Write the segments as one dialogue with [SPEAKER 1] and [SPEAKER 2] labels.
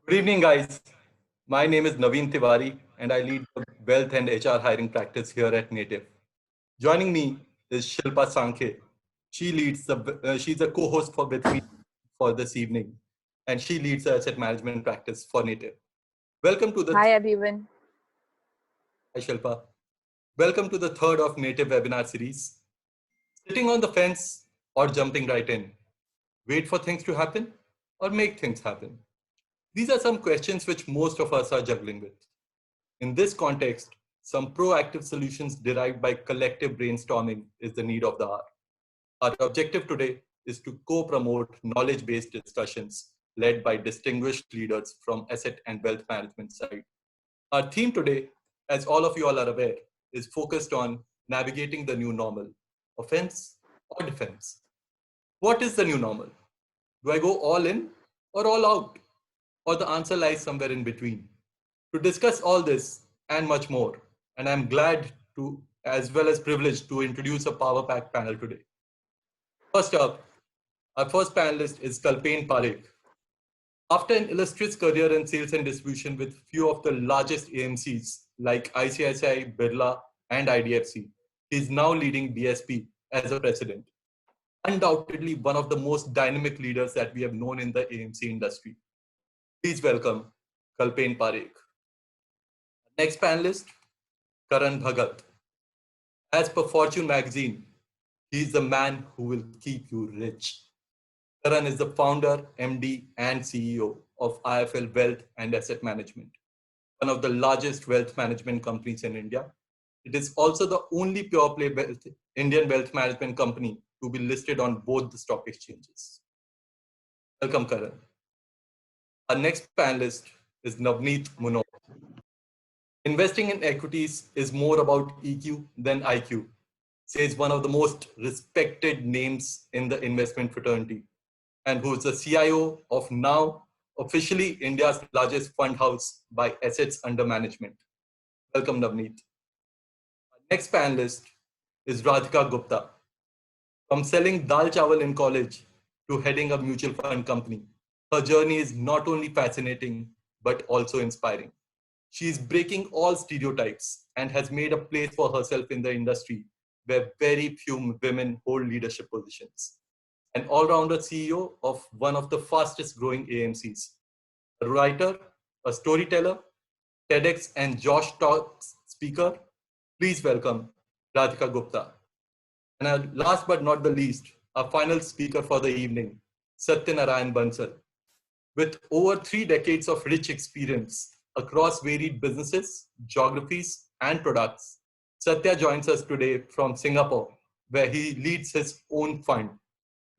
[SPEAKER 1] Good evening, guys. My name is Naveen Tiwari, and I lead the wealth and HR hiring practice here at Native. Joining me is Shilpa Sankhe. She's a co-host with me for this evening, and she leads the asset management practice for Native. Welcome to the
[SPEAKER 2] Hi everyone.
[SPEAKER 1] Hi, Shilpa. Welcome to the third of Native webinar series. Sitting on the fence or jumping right in. Wait for things to happen or make things happen. These are some questions which most of us are juggling with. In this context, some proactive solutions derived by collective brainstorming is the need of the hour. Our objective today is to co-promote knowledge-based discussions led by distinguished leaders from asset and wealth management side. Our theme today, as all of you all are aware, is focused on navigating the new normal, offense or defense. What is the new normal? Do I go all in or all out? Or the answer lies somewhere in between? To discuss all this and much more, and I'm glad to, as well as privileged, to introduce a Power Pack panel today. First up, our first panelist is Kalpen Parekh. After an illustrious career in sales and distribution with few of the largest AMCs like ICICI, Birla, and IDFC, he is now leading DSP as a president. Undoubtedly one of the most dynamic leaders that we have known in the AMC industry. Please welcome Kalpen Parekh. Next panelist, Karan Bhagat. As per Fortune magazine, he is the man who will keep you rich. Karan is the founder, MD, and CEO of IFL Wealth and Asset Management, one of the largest wealth management companies in India. It is also the only pure play Indian wealth management company to be listed on both the stock exchanges. Welcome, Karan. Our next panelist is Navneet Munot. Investing in equities is more about EQ than IQ, says one of the most respected names in the investment fraternity, and who is the CIO of now officially India's largest fund house by assets under management. Welcome, Navneet. Our next panelist is Radhika Gupta. From selling dal chawal in college to heading a mutual fund company, her journey is not only fascinating, but also inspiring. She is breaking all stereotypes and has made a place for herself in the industry where very few women hold leadership positions. An all-rounder CEO of one of the fastest growing AMCs, a writer, a storyteller, TEDx and Josh Talks speaker. Please welcome Radhika Gupta. And last but not the least, our final speaker for the evening, Satyanarayan Bansal. With over 3 decades of rich experience across varied businesses, geographies, and products, Satya joins us today from Singapore, where he leads his own fund.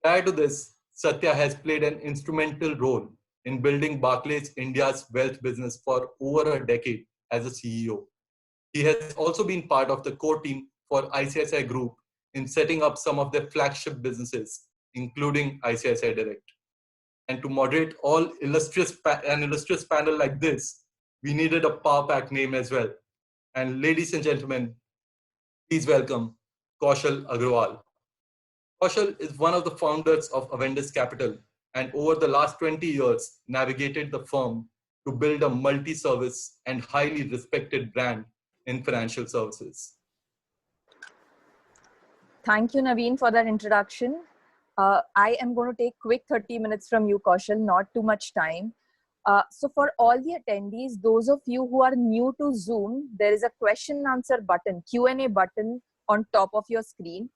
[SPEAKER 1] Prior to this, Satya has played an instrumental role in building Barclays India's wealth business for over a decade as a CEO. He has also been part of the core team for ICICI Group in setting up some of their flagship businesses, including ICICI Direct. And to moderate all an illustrious panel like this, we needed a Power Pack name as well. And ladies and gentlemen, please welcome Kaushal Agrawal. Kaushal is one of the founders of Avendus Capital, and over the last 20 years, navigated the firm to build a multi-service and highly respected brand in financial services.
[SPEAKER 2] Thank you, Naveen, for that introduction. I am going to take quick 30 minutes from you, Kaushal, not too much time. So for all the attendees, those of you who are new to Zoom, there is a question and answer button, Q&A button on top of your screen.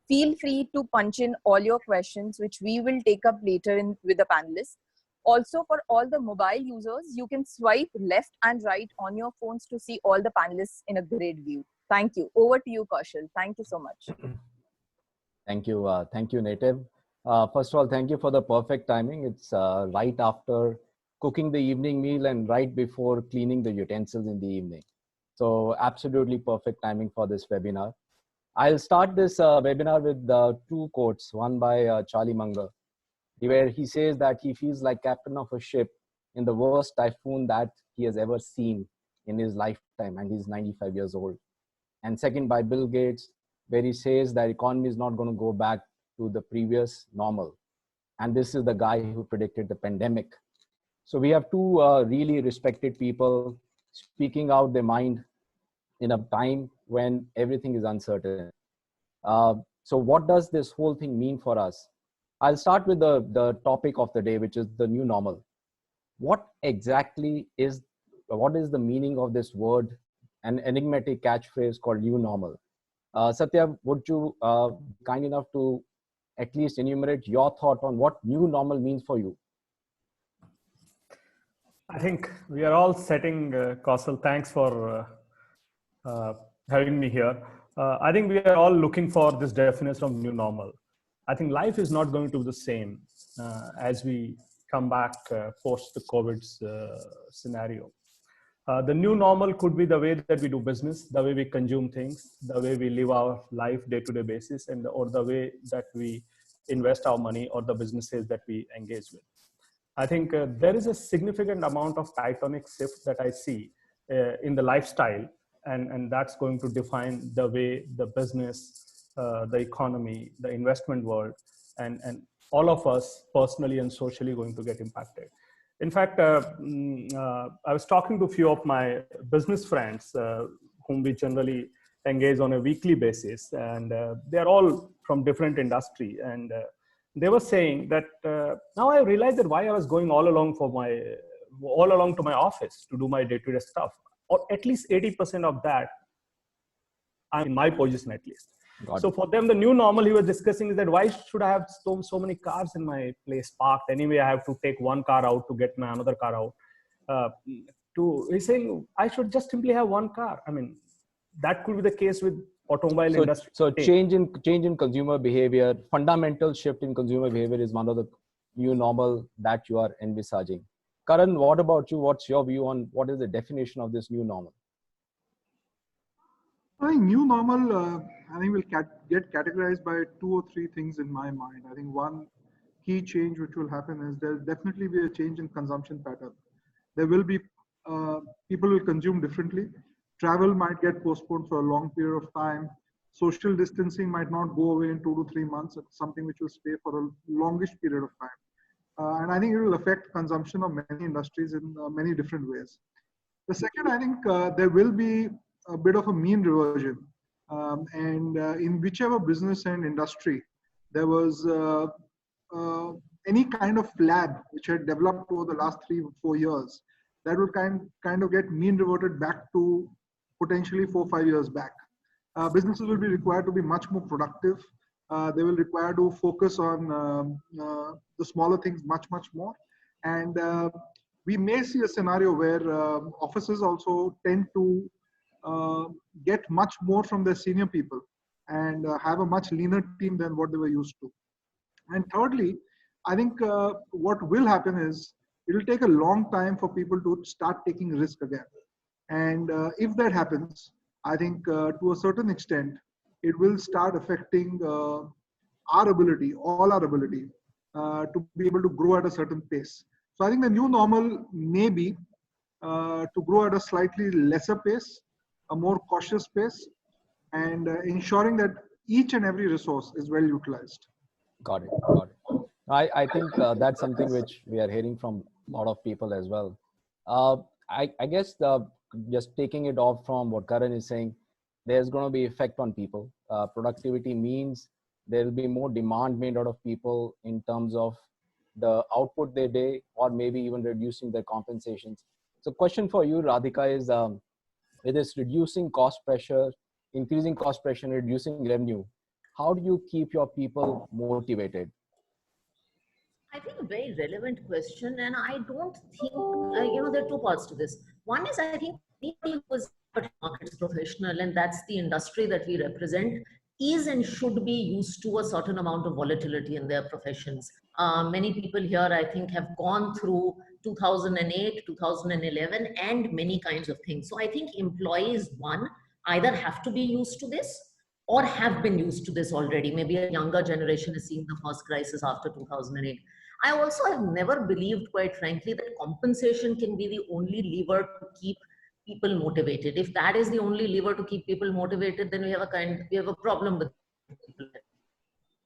[SPEAKER 2] Feel free to punch in all your questions, which we will take up later with the panelists. Also, for all the mobile users, you can swipe left and right on your phones to see all the panelists in a great view. Thank you. Over to you, Kaushal. Thank you so much.
[SPEAKER 3] Thank you, Native. First of all, thank you for the perfect timing. It's right after cooking the evening meal and right before cleaning the utensils in the evening. So absolutely perfect timing for this webinar. I'll start this webinar with two quotes, one by Charlie Munger, where he says that he feels like captain of a ship in the worst typhoon that he has ever seen in his lifetime, and he's 95 years old. And second by Bill Gates, where he says that economy is not going to go back to the previous normal. And this is the guy who predicted the pandemic. So we have two really respected people speaking out their mind in a time when everything is uncertain. So what does this whole thing mean for us? I'll start with the topic of the day, which is the new normal. What is the meaning of this word, an enigmatic catchphrase called new normal? Satya, would you be kind enough to at least enumerate your thought on what new normal means for you?
[SPEAKER 4] I think we are all setting, Kausal, thanks for having me here. I think we are all looking for this definition of new normal. I think life is not going to be the same as we come back post the COVID scenario. The new normal could be the way that we do business, the way we consume things, the way we live our life day-to-day basis, or the way that we invest our money or the businesses that we engage with. I think there is a significant amount of tectonic shift that I see in the lifestyle, and that's going to define the way the business, the economy, the investment world, and all of us personally and socially going to get impacted. In fact, I was talking to a few of my business friends whom we generally engage on a weekly basis, and they're all from different industry. And they were saying that now I realized that why I was going all along to my office to do my day-to-day stuff, or at least 80% of that, I'm in my position at least. So for them, the new normal he was discussing is that why should I have so many cars in my place parked? Anyway, I have to take one car out to get my another car out. He's saying I should just simply have one car. I mean, that could be the case with automobile industry.
[SPEAKER 3] So change in consumer behavior, fundamental shift in consumer behavior is one of the new normal that you are envisaging. Karan, what about you? What's your view on what is the definition of this new normal?
[SPEAKER 5] I think new normal, I think will get categorized by 2 or 3 things in my mind. I think one key change which will happen is there'll definitely be a change in consumption pattern. There will be, people will consume differently. Travel might get postponed for a long period of time. Social distancing might not go away in 2 to 3 months. It's something which will stay for a longish period of time. And I think it will affect consumption of many industries in many different ways. The second, I think there will be a bit of a mean reversion. In whichever business and industry there was any kind of flab which had developed over the last 3 or 4 years, that will kind of get mean reverted back to potentially 4 or 5 years back. Businesses will be required to be much more productive. They will require to focus on the smaller things much more. And we may see a scenario where offices also tend to get much more from their senior people and have a much leaner team than what they were used to. And thirdly, I think what will happen is it will take a long time for people to start taking risk again. And if that happens, I think to a certain extent, it will start affecting all our ability to be able to grow at a certain pace. So I think the new normal may be to grow at a slightly lesser pace, a more cautious pace, and ensuring that each and every resource is well utilized.
[SPEAKER 3] Got it. I think that's something which we are hearing from a lot of people as well. I guess just taking it off from what Karan is saying, there's going to be effect on people. Productivity means there will be more demand made out of people in terms of the output they day, or maybe even reducing their compensations. So question for you, Radhika, is with this reducing cost pressure, increasing cost pressure, and reducing revenue, how do you keep your people motivated?
[SPEAKER 6] I think a very relevant question, and I don't think, there are 2 parts to this. One is, I think anybody who is a markets professional, and that's the industry that we represent, is and should be used to a certain amount of volatility in their professions. Many people here, I think, have gone through 2008, 2011, and many kinds of things. So I think employees, one, either have to be used to this or have been used to this already. Maybe a younger generation is seeing the first crisis after 2008. I also have never believed, quite frankly, that compensation can be the only lever to keep people motivated. If that is the only lever to keep people motivated, then we have a problem with people.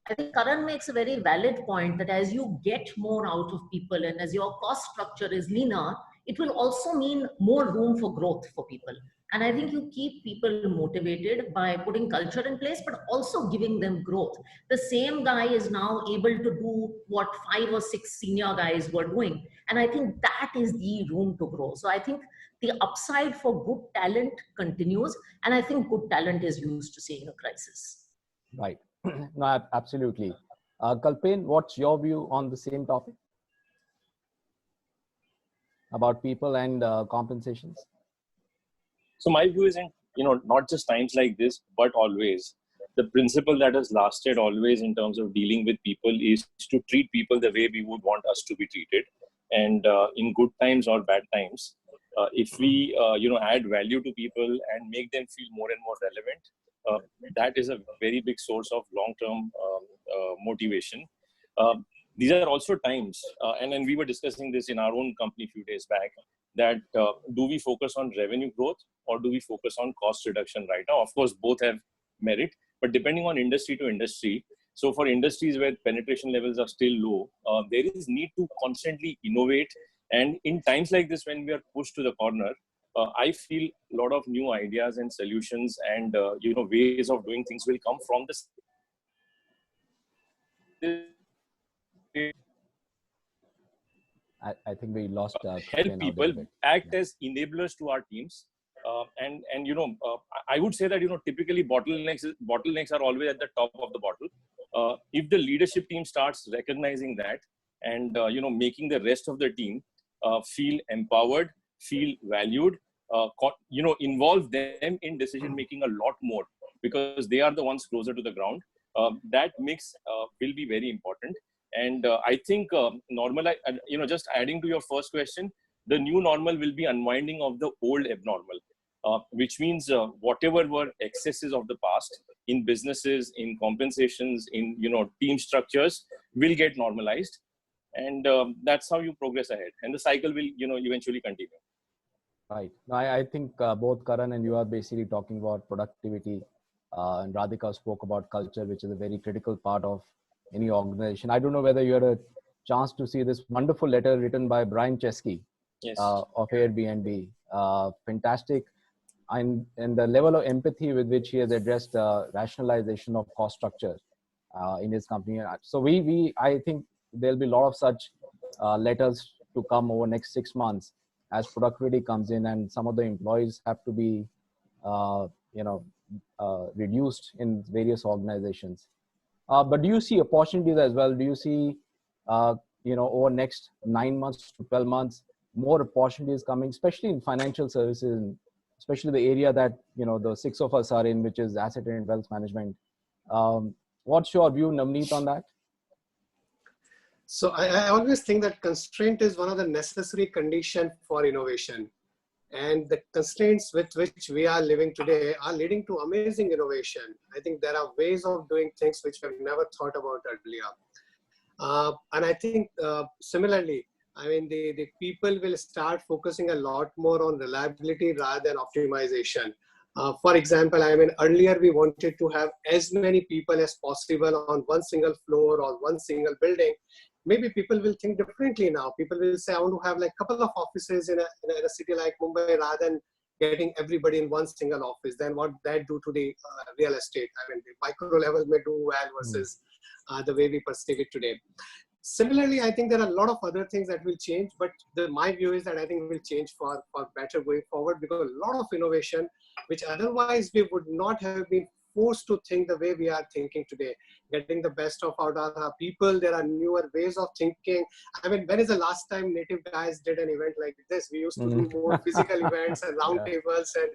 [SPEAKER 6] I think Karan makes a very valid point that as you get more out of people and as your cost structure is leaner, it will also mean more room for growth for people. And I think you keep people motivated by putting culture in place, but also giving them growth. The same guy is now able to do what 5 or 6 senior guys were doing. And I think that is the room to grow. So I think the upside for good talent continues. And I think good talent is used to seeing a crisis.
[SPEAKER 3] Right. No, absolutely. Kalpen, what's your view on the same topic about people and compensations?
[SPEAKER 7] So my view is, not just times like this, but always, the principle that has lasted always in terms of dealing with people is to treat people the way we would want us to be treated. And in good times or bad times, if we, add value to people and make them feel more and more relevant, that is a very big source of long-term motivation. These are also times, and then we were discussing this in our own company a few days back, that do we focus on revenue growth or do we focus on cost reduction right now? Of course, both have merit, but depending on industry to industry. So for industries where penetration levels are still low, there is need to constantly innovate. And in times like this, when we are pushed to the corner, I feel a lot of new ideas and solutions and ways of doing things will come from this.
[SPEAKER 3] I think we lost
[SPEAKER 7] help people act as enablers to our teams. I would say that, typically bottlenecks are always at the top of the bottle. If the leadership team starts recognizing that and, making the rest of the team feel empowered, feel valued, involve them in decision making a lot more because they are the ones closer to the ground. That mix will be very important. And I think just adding to your first question, the new normal will be unwinding of the old abnormal, which means whatever were excesses of the past in businesses, in compensations, in team structures will get normalized, and that's how you progress ahead, and the cycle will eventually continue.
[SPEAKER 3] Right. I think both Karan and you are basically talking about productivity, and Radhika spoke about culture, which is a very critical part of any organization. I don't know whether you had a chance to see this wonderful letter written by Brian Chesky,
[SPEAKER 7] yes,
[SPEAKER 3] of Airbnb. Fantastic. And the level of empathy with which he has addressed rationalization of cost structure in his company. So I think there'll be a lot of such letters to come over next 6 months as productivity comes in and some of the employees have to be, reduced in various organizations. But do you see opportunities as well? Do you see, over next 9 months to 12 months, more opportunities coming, especially in financial services, and especially the area that, the 6 of us are in, which is asset and wealth management. What's your view, Navneet, on that?
[SPEAKER 8] So I always think that constraint is one of the necessary conditions for innovation. And the constraints with which we are living today are leading to amazing innovation. I think there are ways of doing things which we've never thought about earlier. And I think similarly, the people will start focusing a lot more on reliability rather than optimization. For example, earlier we wanted to have as many people as possible on one single floor or one single building. Maybe people will think differently now. People will say, I want to have like a couple of offices in a city like Mumbai rather than getting everybody in one single office. Then what that do to the real estate? The micro level may do well versus the way we perceive it today. Similarly, I think there are a lot of other things that will change, but my view is that I think will change for better going forward, because a lot of innovation, which otherwise we would not have been forced to think the way we are thinking today, getting the best of out of our people. There are newer ways of thinking. When is the last time Native guys did an event like this? We used to do more physical events and roundtables and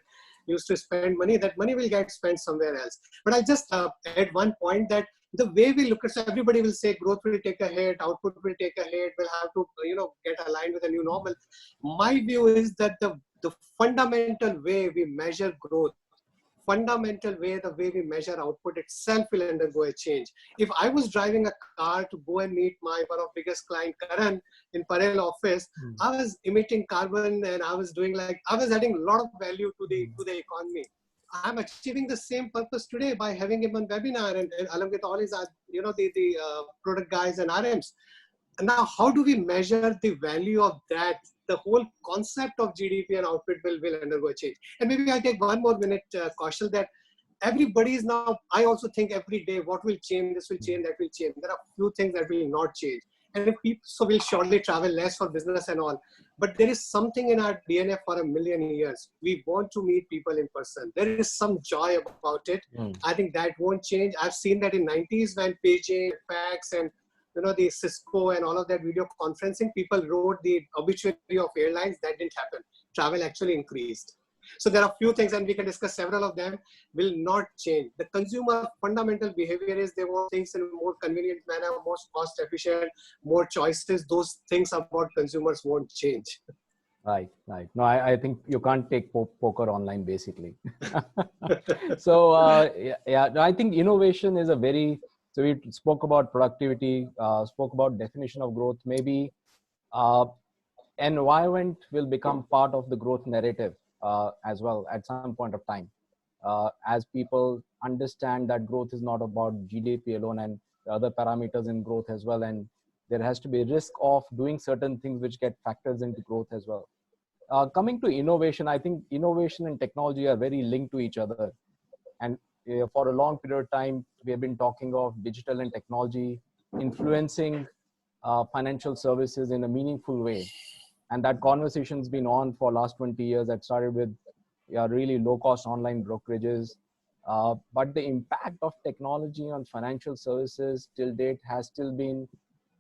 [SPEAKER 8] used to spend money. That money will get spent somewhere else. But I just add one point that the way we look at, so everybody will say growth will take a hit, output will take a hit, we'll have to get aligned with a new normal. My view is that the fundamental way we measure growth, the way we measure output itself will undergo a change. If I was driving a car to go and meet one of biggest client, Karan, in Parel office, I was emitting carbon and I was adding a lot of value to the economy. I'm achieving the same purpose today by having him on webinar and along with all his, the product guys and RMs. And now, how do we measure the value of that? The whole concept of GDP and output will undergo a change. And maybe I take one more minute, Kaushal, that everybody is now, I also think every day, what will change, this will change, that will change. There are few things that will not change. And if people, so we'll surely travel less for business and all. But there is something in our DNA for a million years. We want to meet people in person. There is some joy about it. I think that won't change. I've seen that in 90s when paging, fax, and the Cisco and all of that video conferencing, people wrote the obituary of airlines. That didn't happen. Travel actually increased. So there are few things, and we can discuss several of them, will not change. The consumer fundamental behavior is they want things in a more convenient manner, more cost efficient, more choices. Those things about consumers won't change.
[SPEAKER 3] Right. No, I think you can't take poker online, basically. So, I think innovation is so we spoke about productivity, spoke about definition of growth. Maybe environment will become part of the growth narrative as well at some point of time. As people understand that growth is not about GDP alone and the other parameters in growth as well. And there has to be a risk of doing certain things which get factors into growth as well. Coming to innovation, I think innovation and technology are very linked to each other. And for a long period of time, we have been talking of digital and technology influencing financial services in a meaningful way. And that conversation's been on for last 20 years. That started with really low-cost online brokerages. But the impact of technology on financial services till date has still been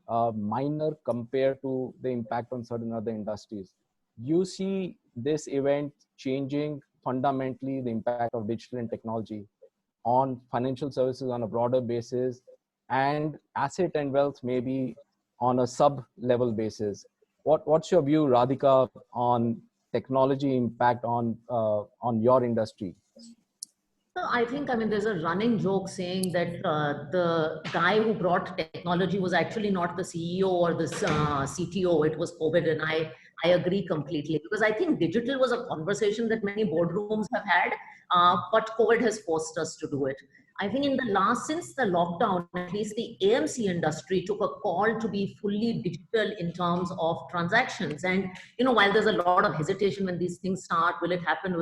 [SPEAKER 3] minor compared to the impact on certain other industries. You see this event changing fundamentally the impact of digital and technology on financial services on a broader basis, and asset and wealth maybe on a sub-level basis. What's your view, Radhika, on technology impact on your industry?
[SPEAKER 6] So I think, there's a running joke saying that the guy who brought technology was actually not the CEO or the CTO. It was COVID, and I agree completely, because I think digital was a conversation that many boardrooms have had, but COVID has forced us to do it. I think since the lockdown, at least the AMC industry took a call to be fully digital in terms of transactions. And, while there's a lot of hesitation when these things start, will it happen?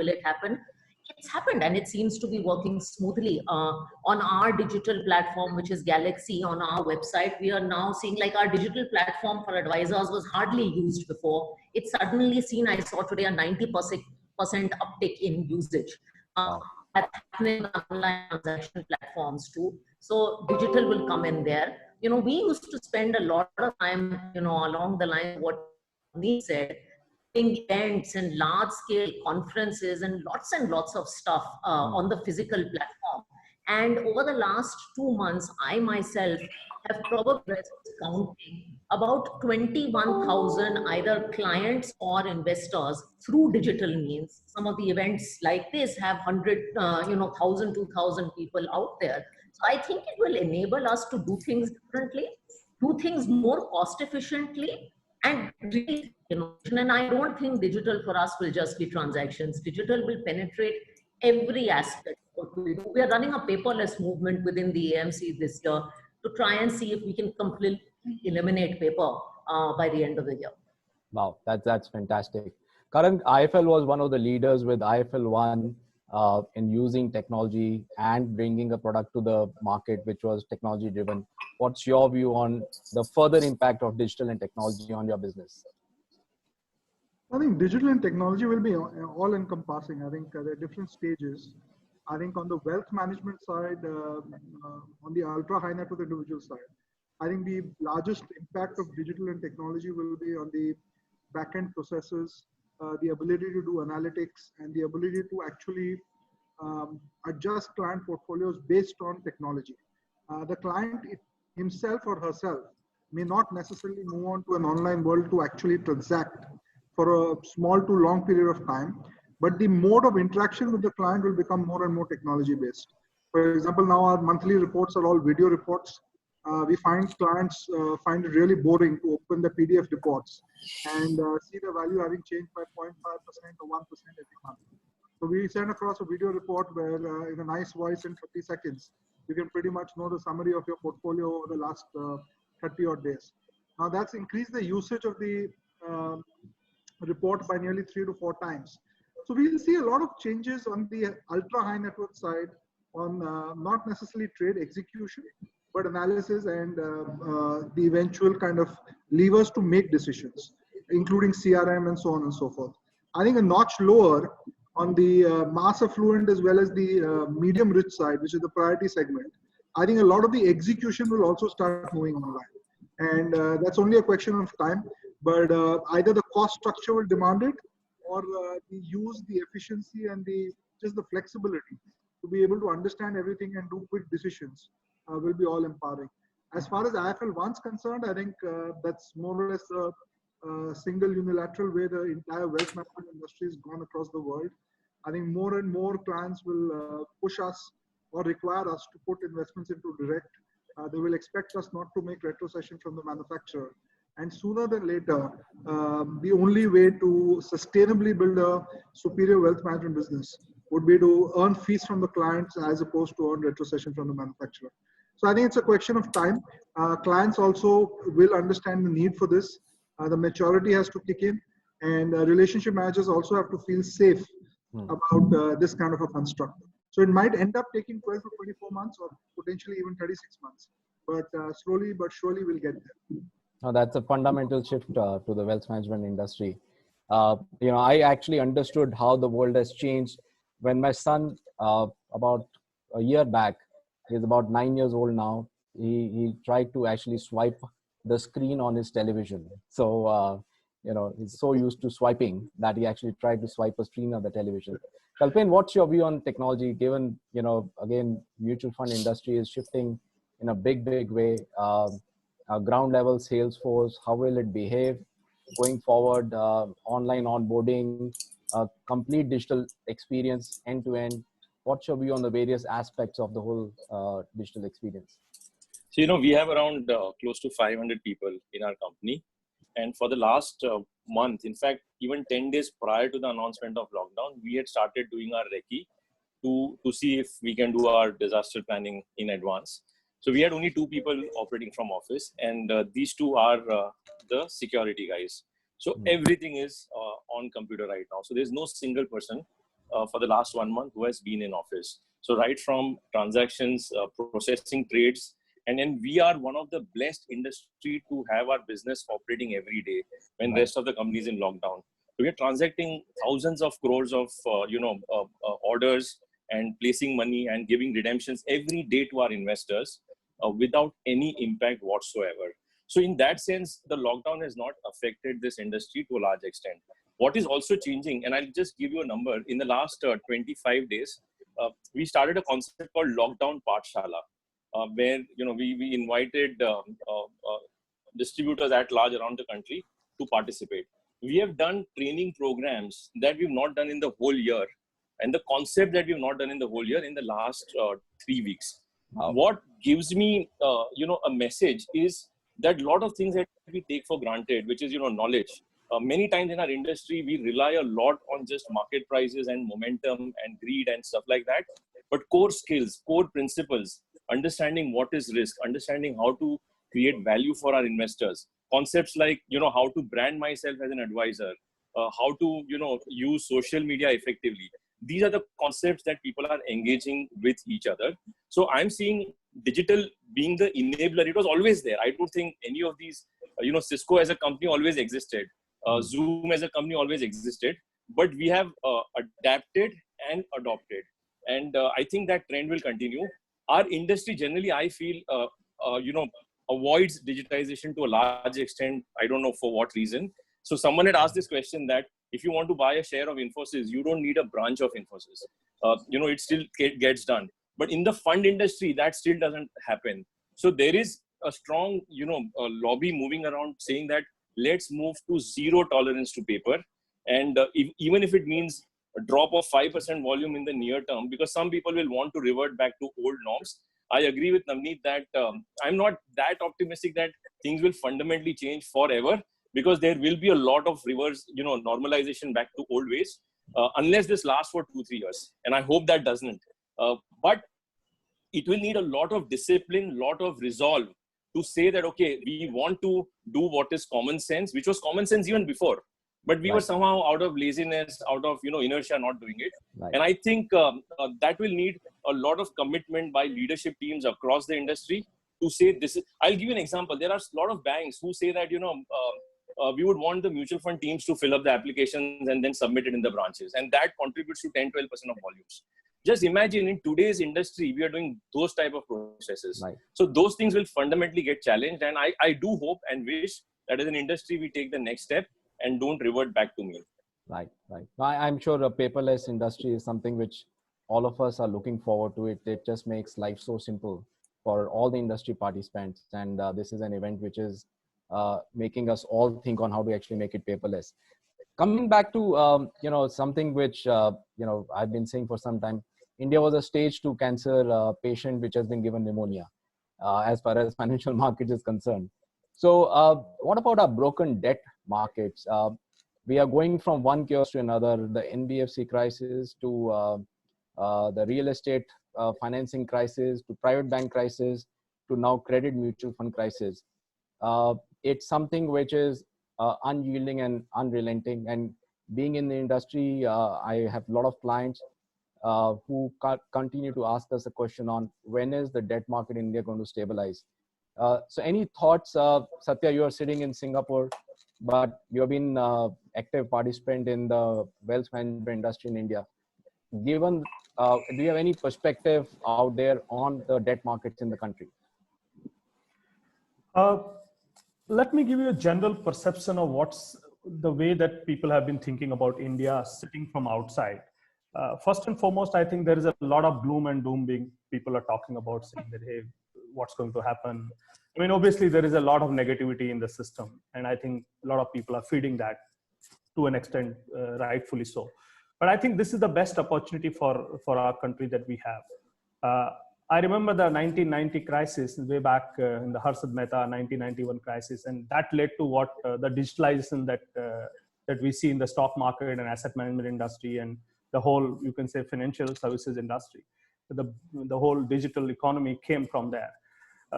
[SPEAKER 6] It's happened, and it seems to be working smoothly. On our digital platform, which is Galaxy, on our website, we are now seeing like our digital platform for advisors was hardly used before. It's suddenly seen, I saw today, a 90% uptick in usage. That's happening on online transaction platforms too. So digital will come in there. We used to spend a lot of time, along the line of what Neil said, events and large scale conferences and lots of stuff on the physical platform. And over the last 2 months, I myself have probably counting about 21,000 either clients or investors through digital means. Some of the events like this have 1,000, 2,000 people out there. So I think it will enable us to do things differently, do things more cost efficiently, and really, and I don't think digital for us will just be transactions. Digital will penetrate every aspect of what we do. We are running a paperless movement within the AMC this year to try and see if we can completely eliminate paper by the end of the year.
[SPEAKER 3] Wow, that's fantastic. Karan, IIFL was one of the leaders with IIFL One in using technology and bringing a product to the market which was technology driven. What's your view on the further impact of digital and technology on your business?
[SPEAKER 5] I think digital and technology will be all encompassing. I think there are different stages. I think on the wealth management side, on the ultra high net worth individual side, I think the largest impact of digital and technology will be on the back-end processes, the ability to do analytics, and the ability to actually adjust client portfolios based on technology. The client himself or herself may not necessarily move on to an online world to actually transact for a small to long period of time, but the mode of interaction with the client will become more and more technology based. For example, now our monthly reports are all video reports. We find clients find it really boring to open the PDF reports and see the value having changed by 0.5% or 1% every month. So we send across a video report where in a nice voice in 30 seconds, you can pretty much know the summary of your portfolio over the last 30 odd days. Now that's increased the usage of the report by nearly 3 to 4 times. So we'll see a lot of changes on the ultra high net worth side on not necessarily trade execution, but analysis and the eventual kind of levers to make decisions, including CRM and so on and so forth. I think a notch lower on the mass affluent as well as the medium rich side, which is the priority segment. I think a lot of the execution will also start moving online. And that's only a question of time. But either the cost structure will demand it, or the use, the efficiency, and just the flexibility to be able to understand everything and do quick decisions will be all empowering. As far as IIFL One's concerned, I think that's more or less a single unilateral way the entire wealth management industry has gone across the world. I think more and more clients will push us or require us to put investments into direct. They will expect us not to make retrocession from the manufacturer. And sooner than later, the only way to sustainably build a superior wealth management business would be to earn fees from the clients as opposed to earn retrocession from the manufacturer. So I think it's a question of time. Clients also will understand the need for this. The maturity has to kick in, and relationship managers also have to feel safe about this kind of a construct. So it might end up taking 12 to 24 months or potentially even 36 months. But slowly but surely we'll get there.
[SPEAKER 3] Now, that's a fundamental shift to the wealth management industry. I actually understood how the world has changed when my son, about a year back, he's about 9 years old now. He tried to actually swipe the screen on his television. So, he's so used to swiping that he actually tried to swipe a screen on the television. Kalpen, what's your view on technology? Given, again, mutual fund industry is shifting in a big way. Ground level sales force, how will it behave going forward? Online onboarding, complete digital experience end to end. What's your view on the various aspects of the whole digital experience?
[SPEAKER 7] So, we have around close to 500 people in our company. And for the last month, in fact, even 10 days prior to the announcement of lockdown, we had started doing our recce to see if we can do our disaster planning in advance. So we had only 2 people operating from office, and these 2 are the security guys. So everything is on computer right now. So there's no single person for the last 1 month who has been in office. So right from transactions, processing trades, and then we are one of the blessed industry to have our business operating every day when rest of the companies in lockdown. So we are transacting thousands of crores of orders and placing money and giving redemptions every day to our investors without any impact whatsoever. So in that sense, the lockdown has not affected this industry to a large extent. What is also changing, and I'll just give you a number, in the last 25 days, we started a concept called Lockdown Pathshala, where we invited distributors at large around the country to participate. We have done training programs that we've not done in the whole year, and the concept that we've not done in the whole year in the last 3 weeks. Wow. What gives me, a message is that a lot of things that we take for granted, which is, knowledge. Many times in our industry, we rely a lot on just market prices and momentum and greed and stuff like that. But core skills, core principles, understanding what is risk, understanding how to create value for our investors, concepts like, how to brand myself as an advisor, how to, use social media effectively. These are the concepts that people are engaging with each other. So I'm seeing digital being the enabler. It was always there. I don't think any of these, Cisco as a company always existed. Zoom as a company always existed. But we have adapted and adopted. And I think that trend will continue. Our industry generally, I feel, avoids digitization to a large extent. I don't know for what reason. So someone had asked this question that if you want to buy a share of Infosys, you don't need a branch of Infosys. It still gets done. But in the fund industry, that still doesn't happen. So there is a strong, lobby moving around saying that let's move to zero tolerance to paper. And even if it means a drop of 5% volume in the near term, because some people will want to revert back to old norms. I agree with Navneet that I'm not that optimistic that things will fundamentally change forever, because there will be a lot of reverse, normalization back to old ways. unless this lasts for 2-3 years. And I hope that doesn't. But it will need a lot of discipline, lot of resolve to say that, okay, we want to do what is common sense, which was common sense even before. But we were somehow out of laziness, out of inertia, not doing it.
[SPEAKER 3] Right.
[SPEAKER 7] And I think that will need a lot of commitment by leadership teams across the industry to say this. I'll give you an example. There are a lot of banks who say that we would want the mutual fund teams to fill up the applications and then submit it in the branches, and that contributes to 10-12% of volumes. Just imagine in today's industry, we are doing those type of processes.
[SPEAKER 3] Right.
[SPEAKER 7] So those things will fundamentally get challenged, and I do hope and wish that as an industry we take the next step and don't revert back to mean.
[SPEAKER 3] Right. I'm sure a paperless industry is something which all of us are looking forward to. It just makes life so simple for all the industry participants, and this is an event which is making us all think on how to actually make it paperless. Coming back to something which I've been saying for some time, India was a stage 2 cancer patient which has been given pneumonia, as far as financial markets is concerned. So what about our broken debt markets? We are going from one chaos to another, the NBFC crisis to the real estate financing crisis, to private bank crisis, to now credit mutual fund crisis. It's something which is unyielding and unrelenting. And being in the industry, I have a lot of clients who continue to ask us a question on when is the debt market in India going to stabilize. So any thoughts, Satya, you are sitting in Singapore, but you've been active participant in the wealth management industry in India. Given, do you have any perspective out there on the debt markets in the country?
[SPEAKER 4] Let me give you a general perception of what's the way that people have been thinking about India sitting from outside. First and foremost, I think there is a lot of gloom and doom being people are talking about, saying that, hey, what's going to happen? I mean, obviously there is a lot of negativity in the system, and I think a lot of people are feeding that to an extent, rightfully so. But I think this is the best opportunity for our country that we have. I remember the 1990 crisis way back in the Harshad Mehta 1991 crisis, and that led to what the digitalization that we see in the stock market and asset management industry and the whole, you can say, financial services industry. The whole digital economy came from there.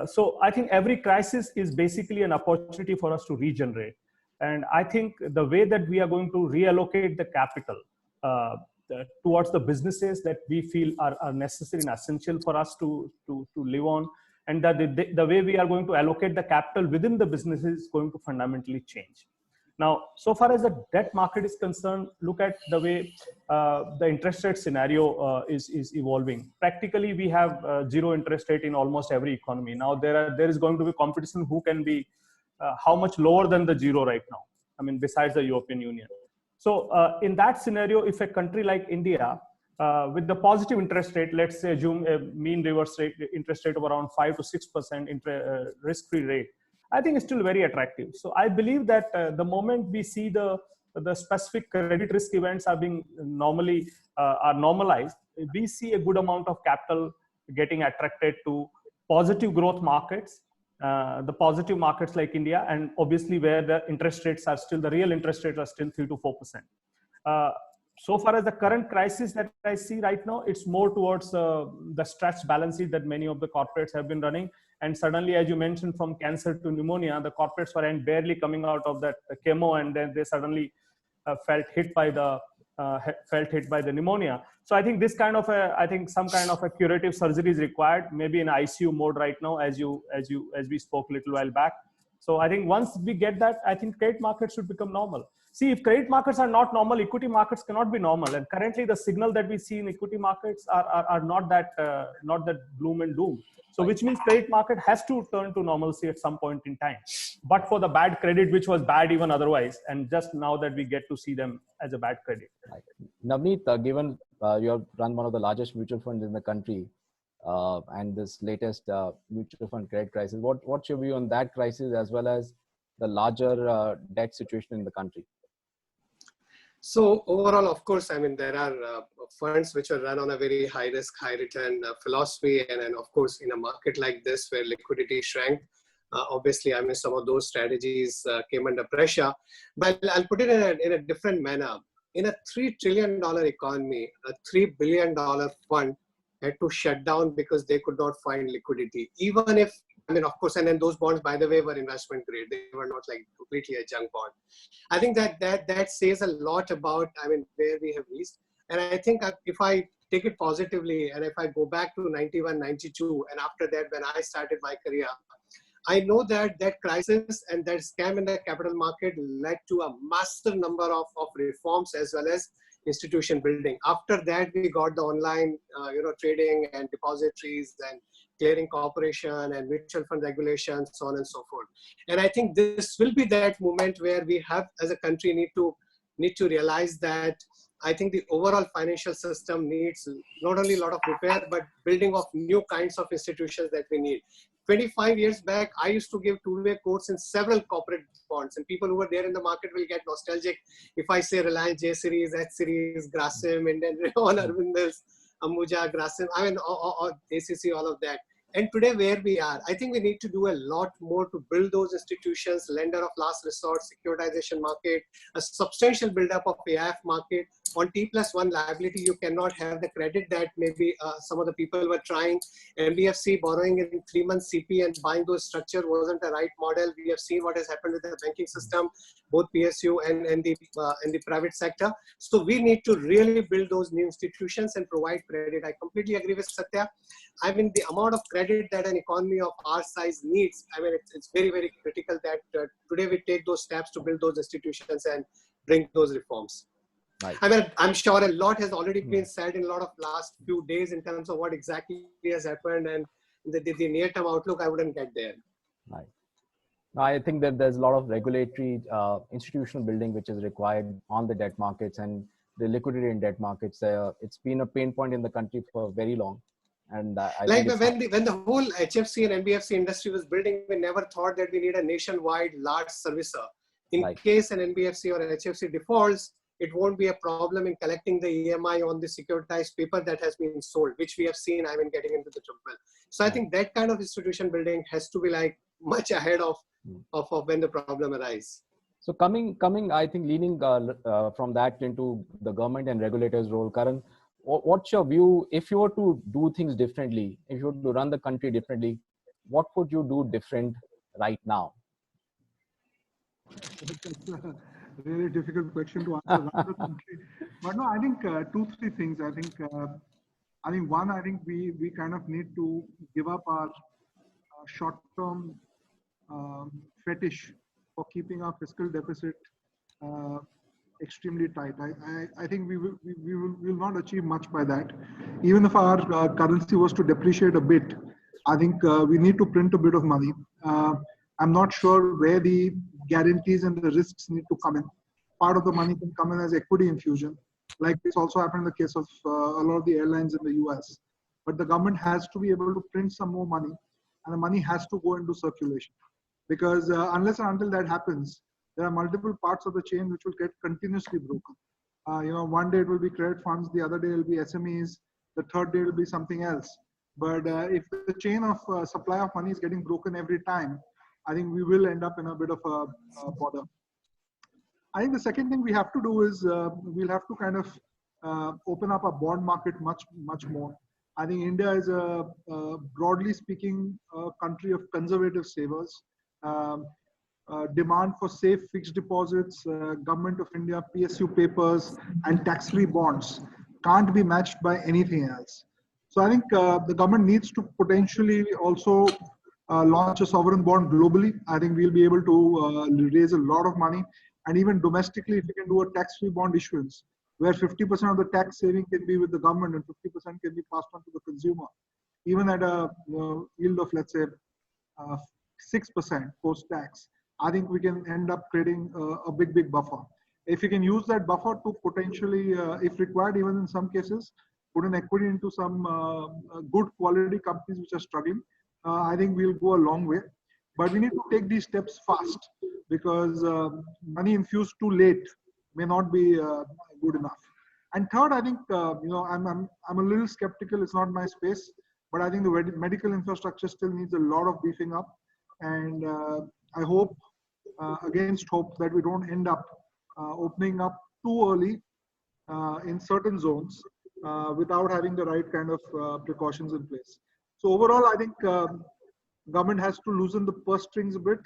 [SPEAKER 4] So I think every crisis is basically an opportunity for us to regenerate. And I think the way that we are going to reallocate the capital towards the businesses that we feel are necessary and essential for us to live on, and that the way we are going to allocate the capital within the businesses is going to fundamentally change. Now, so far as the debt market is concerned, look at the way the interest rate scenario is evolving. Practically, we have zero interest rate in almost every economy. Now, there is going to be competition who can be how much lower than the zero right now. I mean, besides the European Union. So in that scenario, if a country like India, with the positive interest rate, let's say assume a mean reverse rate interest rate of around 5 to 6% risk-free rate, I think it's still very attractive. So I believe that the moment we see the specific credit risk events are being are normalized, we see a good amount of capital getting attracted to positive growth markets, the positive markets like India, and obviously where the interest rates are still, the real interest rates are still 3 to 4%. So far as the current crisis that I see right now, it's more towards the stretched balance sheet that many of the corporates have been running. And suddenly, as you mentioned, from cancer to pneumonia, the corporates were barely coming out of that chemo, and then they suddenly felt hit by the pneumonia. So I think this kind of some kind of a curative surgery is required, maybe in ICU mode right now, as we spoke a little while back. So I think once we get that, I think credit markets should become normal. See, if credit markets are not normal, equity markets cannot be normal. And currently, the signal that we see in equity markets are not that gloom and doom. So which means credit market has to turn to normalcy at some point in time. But for the bad credit, which was bad even otherwise, and just now that we get to see them as a bad credit.
[SPEAKER 3] Right. Navneet, given you have run one of the largest mutual funds in the country, and this latest mutual fund credit crisis, what's your view on that crisis as well as the larger debt situation in the country?
[SPEAKER 8] So overall, of course, I mean, there are funds which are run on a very high risk, high return philosophy. And then, of course, in a market like this where liquidity shrank, obviously, I mean, some of those strategies came under pressure. But I'll put it in a different manner. in a $3 trillion economy, a $3 billion fund had to shut down because they could not find liquidity. Even if, I mean, of course, and then those bonds, by the way, were investment grade. They were not like completely a junk bond. I think that says a lot about, I mean, where we have reached. And I think if I take it positively, and if I go back to 91, 92, and after that, when I started my career, I know that that crisis and that scam in the capital market led to a massive number of reforms as well as institution building. After that, we got the online, trading and depositories and clearing corporation and mutual fund regulations, so on and so forth. And I think this will be that moment where we have, as a country, need to realize that I think the overall financial system needs not only a lot of repair, but building of new kinds of institutions that we need. 25 years back, I used to give two-way quotes in several corporate bonds, and people who were there in the market will get nostalgic if I say Reliance J Series, H Series, Grasim, Indian Rayon, Arvind Mills, Ambuja, Grasim, I mean, or ACC, all of that. And today, where we are, I think we need to do a lot more to build those institutions, lender of last resort, securitization market, a substantial buildup of AIF market. On T+1 liability, you cannot have the credit that maybe some of the people were trying. NBFC borrowing in 3 months CP and buying those structure wasn't the right model. We have seen what has happened with the banking system, both PSU and the private sector. So we need to really build those new institutions and provide credit. I completely agree with Satya. I mean, the amount of credit that an economy of our size needs, I mean, it's very, very critical that today we take those steps to build those institutions and bring those reforms. Right. I mean, I'm sure a lot has already been said in a lot of last few days in terms of what exactly has happened, and the near-term outlook, I wouldn't get there.
[SPEAKER 3] Right. I think that there's a lot of regulatory institutional building which is required on the debt markets and the liquidity in debt markets. It's been a pain point in the country for very long. And
[SPEAKER 8] when the whole HFC and NBFC industry was building, we never thought that we need a nationwide large servicer. In case an NBFC or HFC defaults, it won't be a problem in collecting the EMI on the securitized paper that has been sold, which we have seen, I mean, getting into the trouble. So I think that kind of institution building has to be like much ahead of when the problem arises.
[SPEAKER 3] So coming, I think leaning from that into the government and regulators' role, Karan, what's your view? If you were to do things differently, if you were to run the country differently, what would you do different right now?
[SPEAKER 5] Really difficult question to answer. But no, I think 2-3 things. I think one, I think we kind of need to give up our short-term fetish for keeping our fiscal deficit extremely tight. I think we will not achieve much by that. Even if our currency was to depreciate a bit, I think we need to print a bit of money. I'm not sure where the guarantees and the risks need to come in. Part of the money can come in as equity infusion, like this also happened in the case of a lot of the airlines in the US. But the government has to be able to print some more money, and the money has to go into circulation. Because unless and until that happens, there are multiple parts of the chain which will get continuously broken. One day it will be credit funds, the other day it will be SMEs, the third day it will be something else. But if the chain of supply of money is getting broken every time, I think we will end up in a bit of a bother. I think the second thing we have to do is we'll have to kind of open up our bond market much more. I think India is broadly speaking, a country of conservative savers. Demand for safe fixed deposits, Government of India, PSU papers, and tax-free bonds can't be matched by anything else. So I think the government needs to potentially also launch a sovereign bond globally. I think we'll be able to raise a lot of money. And even domestically, if we can do a tax-free bond issuance, where 50% of the tax saving can be with the government and 50% can be passed on to the consumer, even at a yield of, let's say, 6% post-tax, I think we can end up creating a big buffer. If we can use that buffer to potentially, if required, even in some cases, put an equity into some good quality companies which are struggling, I think we'll go a long way. But we need to take these steps fast, because money infused too late may not be good enough. And third, I think I'm a little skeptical. It's not my space, but I think the medical infrastructure still needs a lot of beefing up. And I hope, against hope, that we don't end up opening up too early in certain zones without having the right kind of precautions in place. So overall, I think government has to loosen the purse strings a bit,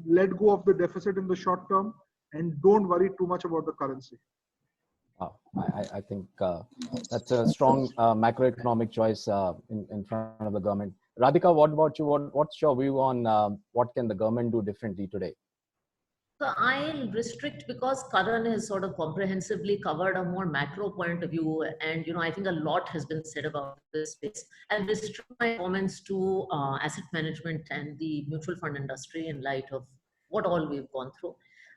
[SPEAKER 5] let go of the deficit in the short term, and don't worry too much about the currency.
[SPEAKER 3] I think that's a strong macroeconomic choice in front of the government. Radhika, what about you? What's your view on what can the government do differently today?
[SPEAKER 6] So I'll restrict because Karan has sort of comprehensively covered a more macro point of view, and I think a lot has been said about this space. I'll restrict my comments to asset management and the mutual fund industry in light of what all we've gone through.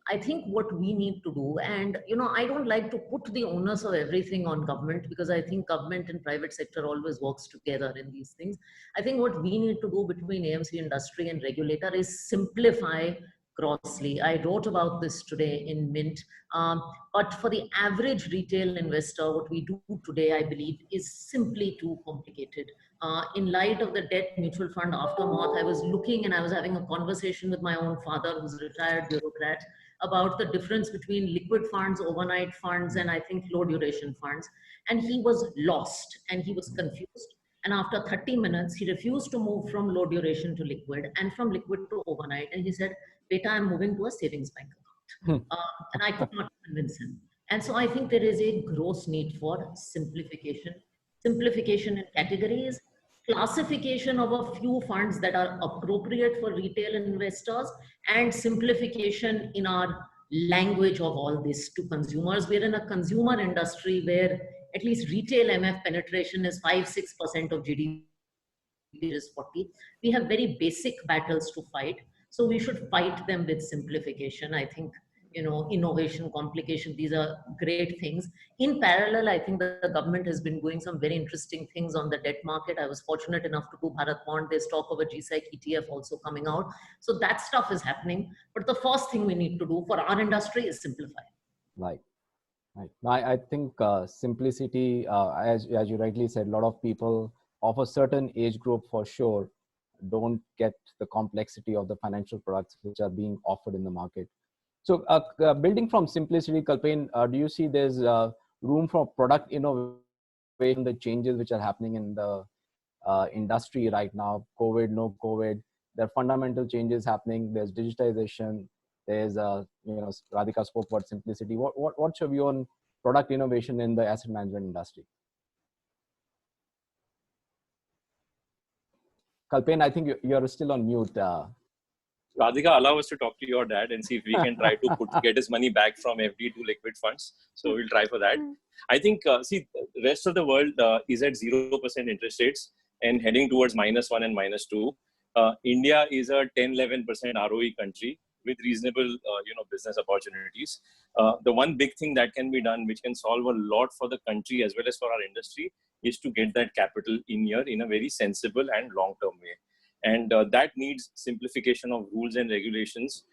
[SPEAKER 6] I think what we need to do, and I don't like to put the onus of everything on government because I think government and private sector always works together in these things. I think what we need to do between AMC industry and regulator is simplify grossly. I wrote about this today in Mint. But for the average retail investor, what we do today, I believe, is simply too complicated. In light of the debt mutual fund aftermath, I was looking and I was having a conversation with my own father, who's a retired bureaucrat, about the difference between liquid funds, overnight funds, and I think low duration funds. And he was lost and he was confused. And after 30 minutes, he refused to move from low duration to liquid and from liquid to overnight. And he said, "Beta, I'm moving to a savings bank account." And I could not convince him. And so I think there is a gross need for simplification. Simplification in categories, classification of a few funds that are appropriate for retail investors, and simplification in our language of all this to consumers. We're in a consumer industry where at least retail MF penetration is 5-6% of GDP is 40. We have very basic battles to fight. So we should fight them with simplification. I think, innovation, complication, these are great things. In parallel, I think the government has been doing some very interesting things on the debt market. I was fortunate enough to do Bharat Bond. There's talk of a GSEC ETF also coming out. So that stuff is happening. But the first thing we need to do for our industry is simplify.
[SPEAKER 3] Right. I think simplicity, as you rightly said, a lot of people of a certain age group for sure don't get the complexity of the financial products which are being offered in the market. So building from simplicity, Kalpen, do you see there's room for product innovation, the changes which are happening in the industry right now, COVID, no COVID, there are fundamental changes happening, there's digitization, there's, Radhika spoke about simplicity. What's your view on product innovation in the asset management industry? Kalpen, I think you're still on mute.
[SPEAKER 7] Radhika, allow us to talk to your dad and see if we can try to get his money back from FD to liquid funds. So we'll try for that. I think, the rest of the world is at 0% interest rates and heading towards -1 and -2. India is a 10-11% ROE country with reasonable, business opportunities. The one big thing that can be done, which can solve a lot for the country as well as for our industry, is to get that capital in here in a very sensible and long-term way. And that needs simplification of rules and regulations,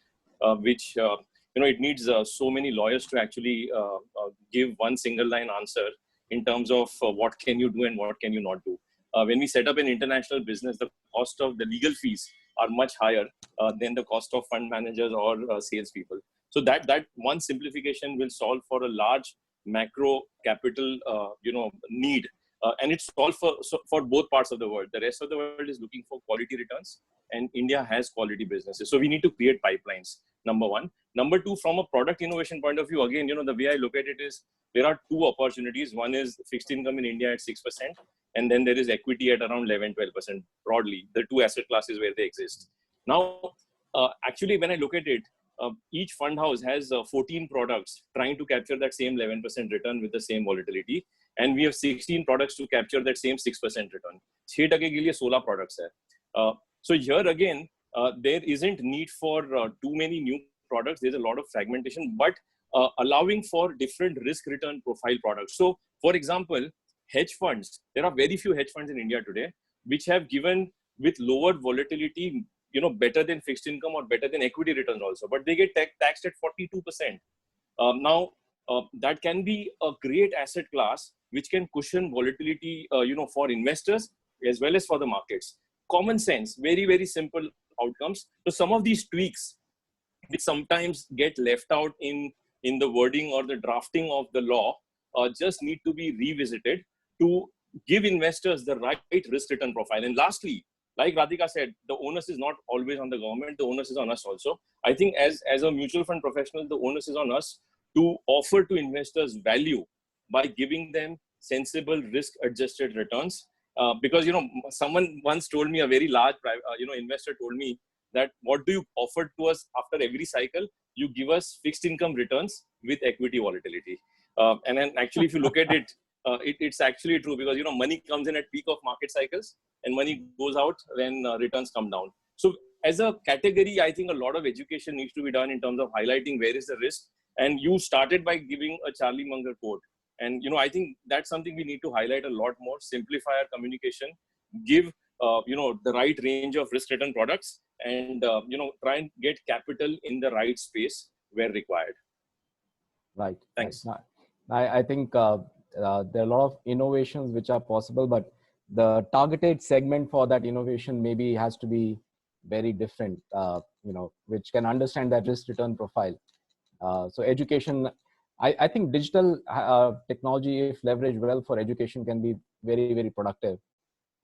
[SPEAKER 7] which, it needs so many lawyers to actually give one single line answer in terms of what can you do and what can you not do. When we set up an international business, the cost of the legal fees are much higher than the cost of fund managers or salespeople. So that one simplification will solve for a large macro capital, need. And it's solved for both parts of the world. The rest of the world is looking for quality returns, and India has quality businesses. So we need to create pipelines, number one. Number two, from a product innovation point of view, again, the way I look at it is there are two opportunities. One is fixed income in India at 6%, and then there is equity at around 11-12% broadly, the two asset classes where they exist. Now, actually, when I look at it, each fund house has 14 products trying to capture that same 11% return with the same volatility. And we have 16 products to capture that same 6% return. 6% के लिए 16 products है. So here again, there isn't need for too many new products. There's a lot of fragmentation, but allowing for different risk return profile products. So for example, hedge funds, there are very few hedge funds in India today, which have given with lower volatility, better than fixed income or better than equity returns also, but they get taxed at 42%. Now, that can be a great asset class which can cushion volatility, for investors as well as for the markets. Common sense, very, very simple outcomes. So some of these tweaks which sometimes get left out in in the wording or the drafting of the law just need to be revisited to give investors the right risk return profile. And lastly, like Radhika said, the onus is not always on the government, the onus is on us also. I think as a mutual fund professional, the onus is on us to offer to investors value by giving them sensible risk adjusted returns. Because, you know, someone once told me, a very large investor told me that what do you offer to us after every cycle? You give us fixed income returns with equity volatility. And then actually, if you look at it, it's actually true, because, you know, money comes in at peak of market cycles and money goes out when returns come down. So as a category, I think a lot of education needs to be done in terms of highlighting where is the risk. And you started by giving a Charlie Munger quote. And, you know, I think that's something we need to highlight a lot more, simplify our communication, give, the right range of risk return products, and, try and get capital in the right space where required.
[SPEAKER 3] Right.
[SPEAKER 7] Thanks.
[SPEAKER 3] Right. I think there are a lot of innovations which are possible, but the targeted segment for that innovation maybe has to be very different, which can understand that risk return profile. So education, I think digital technology, if leveraged well for education, can be very, very productive.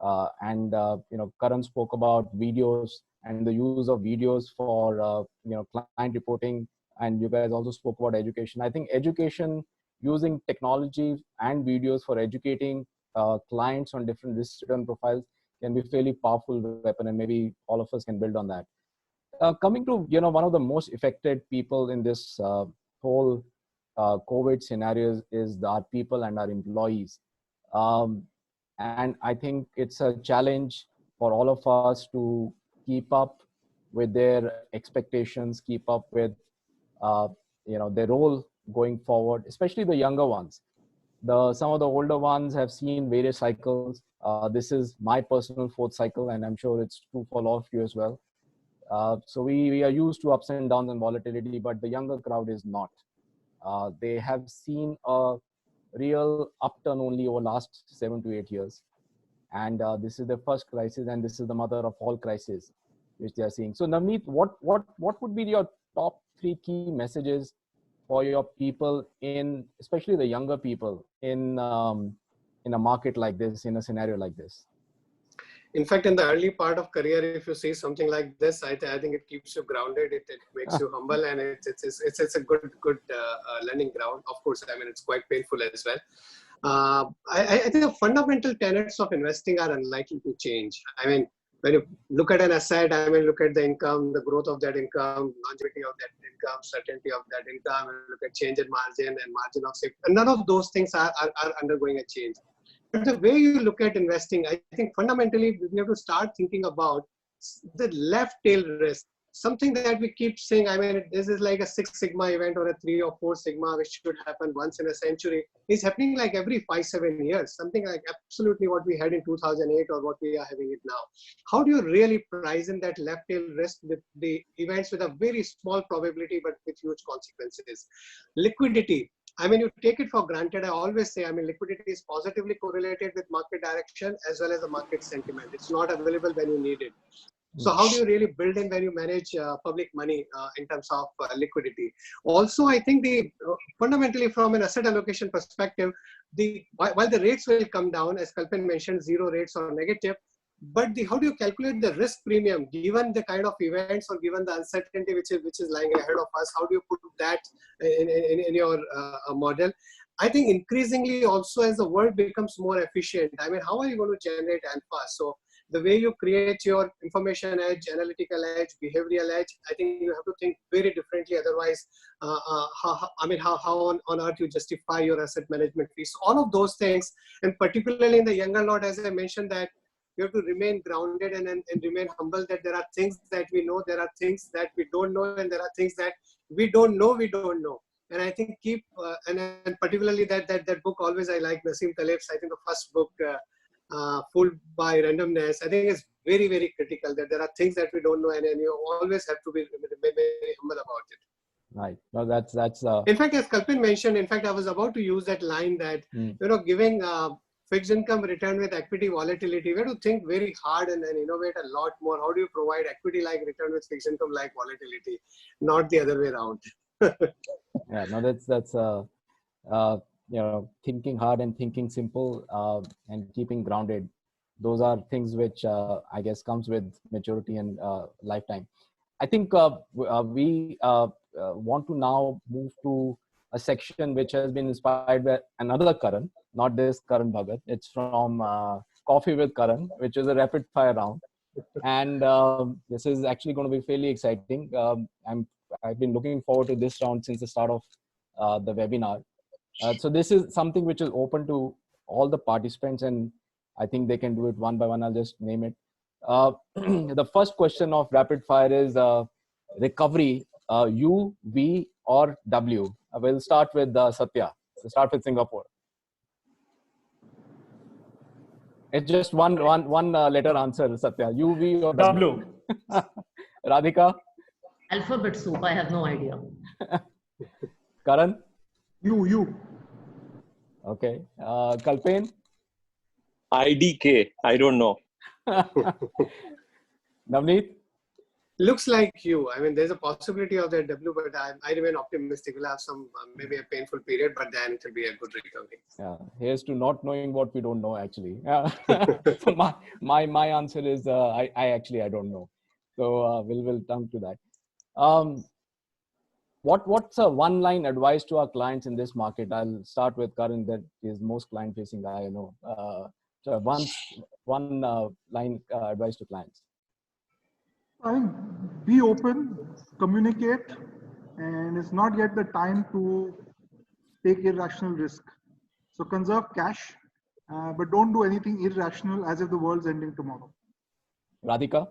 [SPEAKER 3] Karan spoke about videos and the use of videos for, client reporting. And you guys also spoke about education. I think education using technology and videos for educating clients on different risk return profiles can be a fairly powerful weapon, and maybe all of us can build on that. Coming to, one of the most affected people in this whole COVID scenarios is our people and our employees. And I think it's a challenge for all of us to keep up with their expectations, keep up with, their role going forward, especially the younger ones. Some of the older ones have seen various cycles. This is my personal fourth cycle, and I'm sure it's true for a lot of you as well. So we are used to ups and downs and volatility, but the younger crowd is not. They have seen a real upturn only over last 7 to 8 years. And this is the first crisis, and this is the mother of all crises which they are seeing. So Navneet, what would be your top 3 key messages for your people, especially the younger people, in a market like this, in a scenario like this?
[SPEAKER 8] In fact, in the early part of career, if you see something like this, I think it keeps you grounded. It makes you humble, and it's a good learning ground. Of course, I mean, it's quite painful as well. I think the fundamental tenets of investing are unlikely to change. I mean, when you look at an asset, look at the income, the growth of that income, longevity of that income, certainty of that income, and look at change in margin and margin of safety. And none of those things are undergoing a change. But the way you look at investing, I think fundamentally we have to start thinking about the left tail risk. Something that we keep saying, this is like a 6 sigma event or a 3 or 4 sigma, which should happen once in a century, is happening like every 5-7 years, something like absolutely what we had in 2008 or what we are having it now. How do you really price in that left tail risk with the events with a very small probability, but with huge consequences? Liquidity. You take it for granted. I always say, liquidity is positively correlated with market direction as well as the market sentiment. It's not available when you need it. So how do you really build in when you manage public money in terms of liquidity? Also, I think fundamentally from an asset allocation perspective, while the rates will come down, as Kalpan mentioned, 0 rates or negative, but how do you calculate the risk premium given the kind of events or given the uncertainty which is lying ahead of us? How do you put that in your model? I think increasingly also as the world becomes more efficient, how are you going to generate alpha? So the way you create your information edge, analytical edge, behavioral edge, I think you have to think very differently. Otherwise, how on earth you justify your asset management fees? So all of those things, and particularly in the younger lot, as I mentioned, that you have to remain grounded and remain humble, that there are things that we know, there are things that we don't know, and there are things that we don't know. And I think and particularly that book always I like, Nassim Taleb's, I think the first book, Fooled by Randomness, I think is very, very critical, that there are things that we don't know, and you always have to be very humble about it.
[SPEAKER 3] Right. No, that's.
[SPEAKER 8] In fact, as Kalpan mentioned, I was about to use that line that, giving fixed income return with equity volatility, we have to think very hard and innovate a lot more. How do you provide equity-like return with fixed income-like volatility, not the other way around?
[SPEAKER 3] Yeah, no, you know, thinking hard and thinking simple, and keeping grounded. Those are things which I guess comes with maturity and lifetime. I think we want to now move to a section which has been inspired by another Karan, not this Karan Bhagat. It's from Coffee with Karan, which is a rapid fire round. And this is actually going to be fairly exciting. I've been looking forward to this round since the start of the webinar. So this is something which is open to all the participants, and I think they can do it one by one. I'll just name it. The first question of rapid fire is recovery, U, V, or W. We'll start with Satya. We'll start with Singapore. It's just one letter answer, Satya. U, V, or W. Radhika?
[SPEAKER 6] Alphabet soup. I have no idea.
[SPEAKER 3] Karan?
[SPEAKER 5] U.
[SPEAKER 3] Okay. Kalpen?
[SPEAKER 7] IDK. I don't know.
[SPEAKER 3] Navneet?
[SPEAKER 8] Looks like you. I mean, there's a possibility of that W, but I remain optimistic. We'll have some, maybe a painful period, but then it will be a good recovery.
[SPEAKER 3] Yeah, here's to not knowing what we don't know, actually. So my answer is I don't know. So we'll come to that. What's a one-line advice to our clients in this market? I'll start with Karan, that is most client-facing guy I know. So one line advice to clients.
[SPEAKER 5] I think be open, communicate, and it's not yet the time to take irrational risk. So conserve cash, but don't do anything irrational as if the world's ending tomorrow.
[SPEAKER 3] Radhika?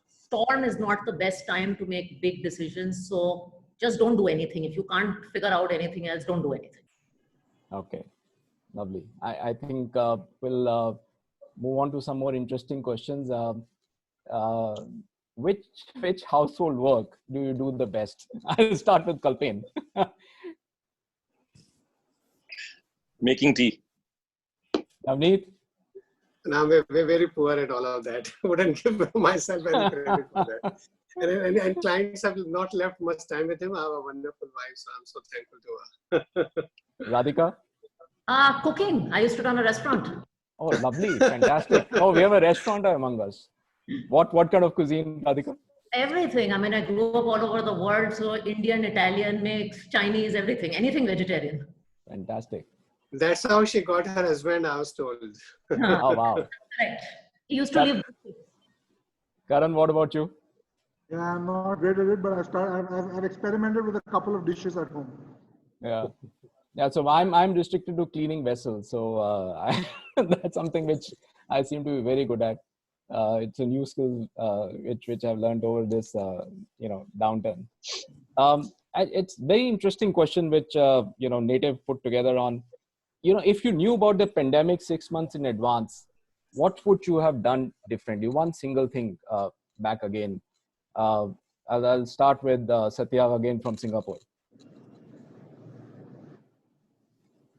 [SPEAKER 6] Storm is not the best time to make big decisions. So just don't do anything. If you can't figure out anything else, don't do anything.
[SPEAKER 3] Okay, lovely. I think we'll move on to some more interesting questions. Which household work do you do the best? I'll start with Kalpen.
[SPEAKER 7] Making tea.
[SPEAKER 3] Navneet?
[SPEAKER 8] Now we're very poor at all of that. Wouldn't give myself any credit for that. And clients have not left much time with him. I have a wonderful wife, so I'm so thankful to her.
[SPEAKER 3] Radhika?
[SPEAKER 6] Cooking. I used to run a restaurant.
[SPEAKER 3] Oh, lovely. Fantastic. Oh, we have a restaurant among us. What kind of cuisine, Radhika?
[SPEAKER 6] Everything. I mean, I grew up all over the world. So Indian, Italian, mixed, Chinese, everything. Anything vegetarian.
[SPEAKER 3] Fantastic.
[SPEAKER 8] That's how she got her husband, I was told.
[SPEAKER 3] Oh, wow.
[SPEAKER 6] Correct. He used to live.
[SPEAKER 3] Karan, what about you?
[SPEAKER 5] Yeah, I'm not great at it, but I've experimented with a couple of dishes at home.
[SPEAKER 3] Yeah. So I'm restricted to cleaning vessels. So that's something which I seem to be very good at. It's a new skill which I've learned over this downturn. It's very interesting question which Native put together on. If you knew about the pandemic 6 months in advance, what would you have done differently? One single thing back again. I'll start with Satya again from Singapore.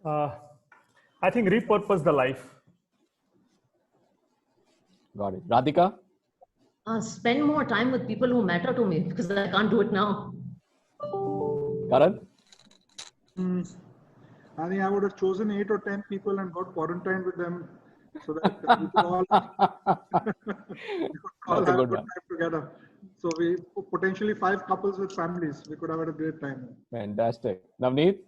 [SPEAKER 4] I think repurpose the life.
[SPEAKER 3] Got it. Radhika?
[SPEAKER 6] Spend more time with people who matter to me because I can't do it now.
[SPEAKER 3] Karan?
[SPEAKER 5] I think I would have chosen 8 or 10 people and got quarantined with them so that we could all, have a good time together. So we potentially 5 couples with families. We could have had a great time.
[SPEAKER 3] Fantastic. Navneet?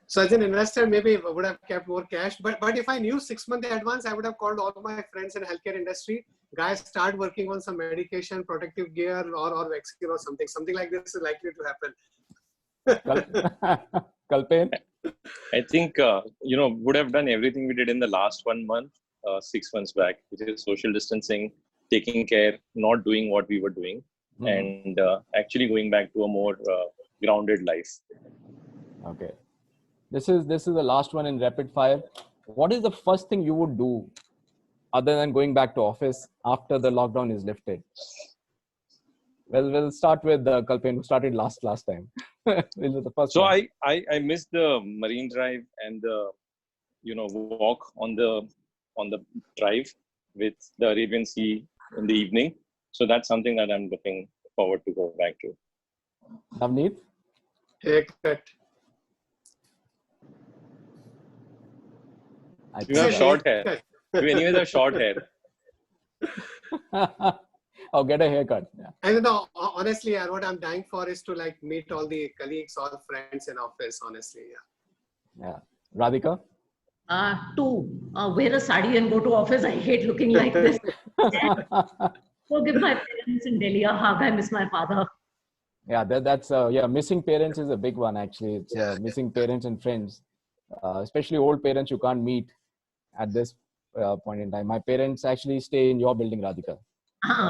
[SPEAKER 8] So as an investor, maybe I would have kept more cash. But if I knew 6 months in advance, I would have called all my friends in healthcare industry. Guys, start working on some medication, protective gear, or vaccine or something. Something like this is likely to happen.
[SPEAKER 3] Kalpen?
[SPEAKER 7] I think, would have done everything we did in the last 1 month, 6 months back, which is social distancing, taking care, not doing what we were doing, and actually going back to a more grounded life.
[SPEAKER 3] Okay. This is the last one in rapid fire. What is the first thing you would do other than going back to office after the lockdown is lifted? Well, we'll start with Kalpen, who started last time. The first
[SPEAKER 7] so
[SPEAKER 3] one.
[SPEAKER 7] I missed the marine drive and the walk on the drive with the Arabian Sea in the evening. So that's something that I'm looking forward to go back to.
[SPEAKER 3] Navneet?
[SPEAKER 8] Haircut.
[SPEAKER 3] I
[SPEAKER 7] You have
[SPEAKER 3] think,
[SPEAKER 7] short hair. You anyways have short hair.
[SPEAKER 3] oh, get a haircut. Yeah.
[SPEAKER 8] And you know, honestly, what I'm dying for is to like meet all the colleagues, all friends in office. Honestly, yeah.
[SPEAKER 3] Yeah. Radhika?
[SPEAKER 6] Wear a sari and go to office. I hate looking like this. Go give my parents in Delhi a hug. I miss my father.
[SPEAKER 3] Yeah, that's missing parents is a big one actually. It's missing parents and friends, especially old parents you can't meet at this point in time. My parents actually stay in your building, Radhika.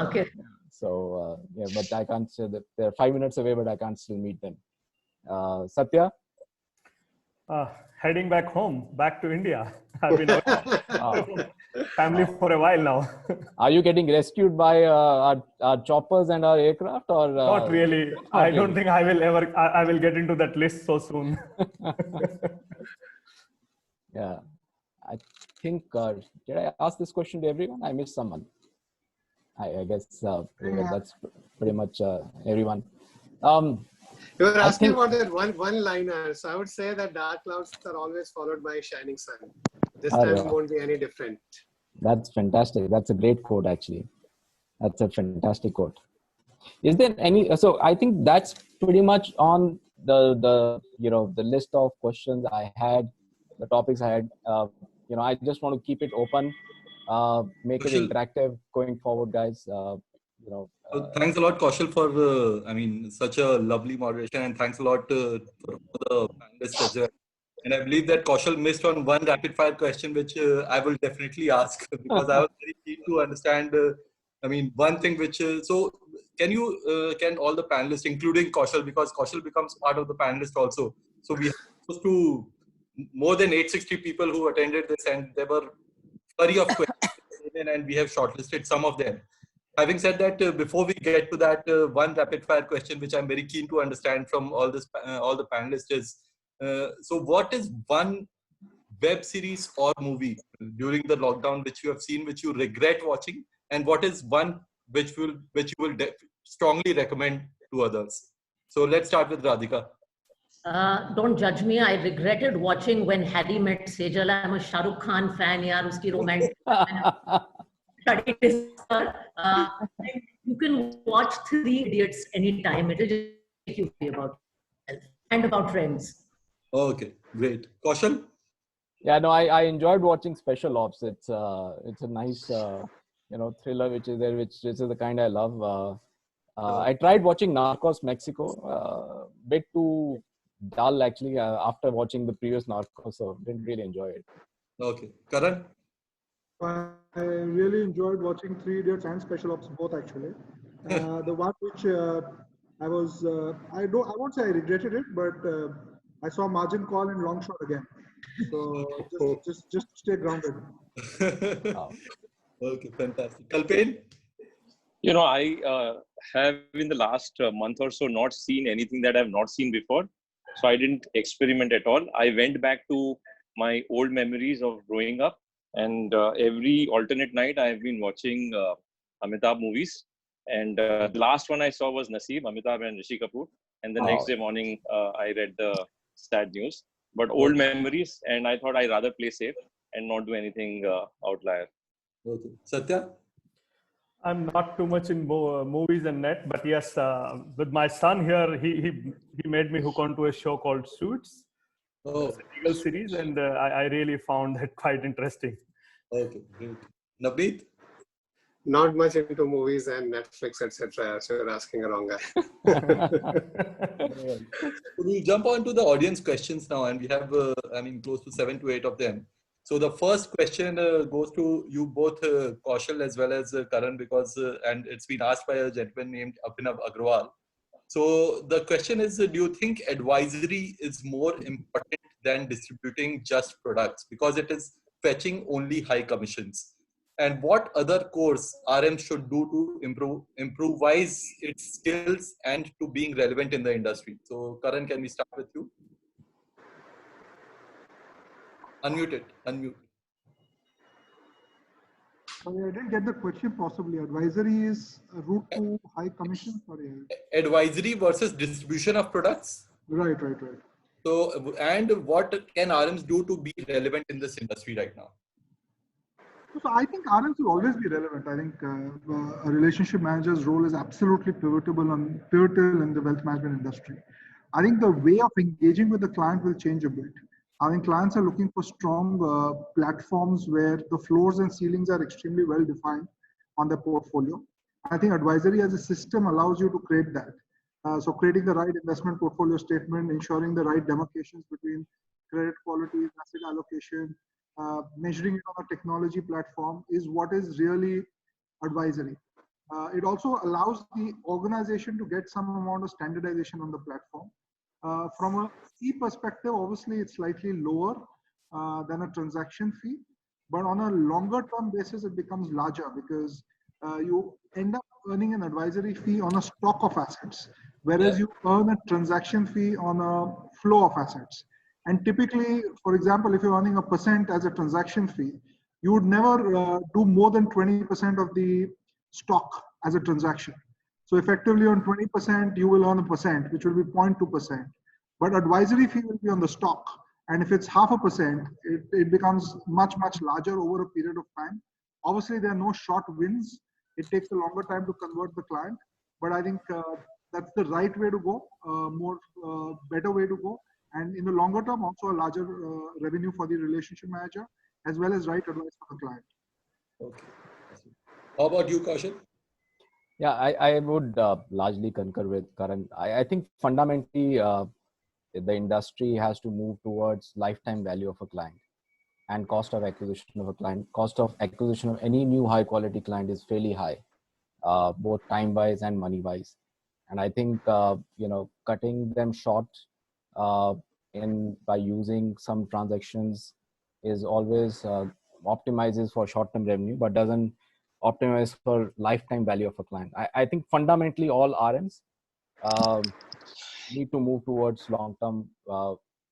[SPEAKER 6] Okay.
[SPEAKER 3] So but I can't say that they're 5 minutes away, but I can't still meet them. Satya?
[SPEAKER 4] Heading back home, back to India. I've been away from family for a while now.
[SPEAKER 3] Are you getting rescued by our choppers and our aircraft, or
[SPEAKER 4] Not really. I don't think I will ever. I will get into that list so soon.
[SPEAKER 3] Yeah, I think. Did I ask this question to everyone? I missed someone. I guess that's pretty much everyone.
[SPEAKER 8] You were asking about that one-liner. So I would say that dark clouds are always followed by a shining sun. This time won't be any different.
[SPEAKER 3] That's fantastic. That's a great quote, actually. That's a fantastic quote. Is there any? So I think that's pretty much on the list of questions I had, the topics I had. I just want to keep it open, make it interactive going forward, guys.
[SPEAKER 1] Thanks a lot, Kaushal, for such a lovely moderation, and thanks a lot for the panelists as well. And I believe that Kaushal missed on one rapid fire question, which I will definitely ask because I was very keen to understand. One thing which so can all the panelists, including Kaushal, because Kaushal becomes part of the panelist also. So we have close to more than 860 people who attended this, and there were flurry of questions, and we have shortlisted some of them. Having said that, before we get to that, one rapid fire question, which I'm very keen to understand from all the panelists is, so what is one web series or movie during the lockdown which you have seen, which you regret watching? And what is one which you will strongly recommend to others? So let's start with Radhika.
[SPEAKER 6] Don't judge me. I regretted watching When Harry Met Sejal. I'm a Shah Rukh Khan fan. Yaar, uski romantic. You can watch Three Idiots anytime. It will just make you feel about yourself and about friends.
[SPEAKER 1] Okay, great. Kaushal?
[SPEAKER 3] Yeah, no, I enjoyed watching Special Ops. It's a nice thriller which is there, which is the kind I love. I tried watching Narcos Mexico, bit too dull actually after watching the previous Narcos, so didn't really enjoy it.
[SPEAKER 1] Okay, Karan?
[SPEAKER 5] I really enjoyed watching Three Idiots and Special Ops both actually. The one which I won't say I regretted it, but I saw Margin Call and Long Shot again. So just stay grounded.
[SPEAKER 1] Okay, fantastic. Kalpen?
[SPEAKER 7] I have in the last month or so not seen anything that I've not seen before. So I didn't experiment at all. I went back to my old memories of growing up. And every alternate night, I've been watching Amitabh movies. And the last one I saw was Naseeb, Amitabh and Rishi Kapoor. And the next day morning, I read the sad news. But old memories, and I thought I'd rather play safe and not do anything outlier.
[SPEAKER 1] Okay. Satya?
[SPEAKER 4] I'm not too much in movies and net, but yes, with my son here, he made me hook onto a show called Suits. It's a legal series, and I really found that quite interesting.
[SPEAKER 1] Okay, great. Navneet?
[SPEAKER 8] Not much into movies and Netflix, etc. So you're asking a wrong guy.
[SPEAKER 1] We'll jump on to the audience questions now, and we have, close to 7 to 8 of them. So the first question goes to you both, Kaushal as well as Karan, because and it's been asked by a gentleman named Abhinav Agrawal. So the question is, do you think advisory is more important than distributing just products because it is fetching only high commissions? And what other course RM should do to improvise its skills and to being relevant in the industry? So Karan, can we start with you? Unmute it. Unmute.
[SPEAKER 5] Sorry, I didn't get the question possibly. Advisory is a route to high commission? Sorry.
[SPEAKER 1] Advisory versus distribution of products?
[SPEAKER 5] Right.
[SPEAKER 1] So, and what can RMs do to be relevant in this industry right now?
[SPEAKER 5] So I think RMs will always be relevant. I think a relationship manager's role is absolutely pivotal in the wealth management industry. I think the way of engaging with the client will change a bit. I think clients are looking for strong platforms where the floors and ceilings are extremely well defined on their portfolio. I think advisory as a system allows you to create that. So creating the right investment portfolio statement, ensuring the right demarcations between credit quality, asset allocation, measuring it on a technology platform is what is really advisory. It also allows the organization to get some amount of standardization on the platform. From a fee perspective, obviously it's slightly lower than a transaction fee, but on a longer term basis, it becomes larger because you end up earning an advisory fee on a stock of assets, whereas you earn a transaction fee on a flow of assets. And typically, for example, if you're earning a percent as a transaction fee, you would never do more than 20% of the stock as a transaction. So effectively on 20%, you will earn a percent, which will be 0.2%. But advisory fee will be on the stock. And if it's 0.5%, it becomes much, much larger over a period of time. Obviously, there are no short wins. It takes a longer time to convert the client. But I think that's the right way to go, better way to go. And in the longer term, also a larger revenue for the relationship manager, as well as right advice for the client.
[SPEAKER 1] Okay. How about you, Kaushal?
[SPEAKER 3] Yeah, I would largely concur with Karan. I think fundamentally, the industry has to move towards lifetime value of a client and cost of acquisition of a client. Cost of acquisition of any new high quality client is fairly high, both time wise and money wise. And I think, cutting them short by using some transactions is always optimizes for short-term revenue, but doesn't optimize for lifetime value of a client. I think fundamentally all RMs need to move towards long-term,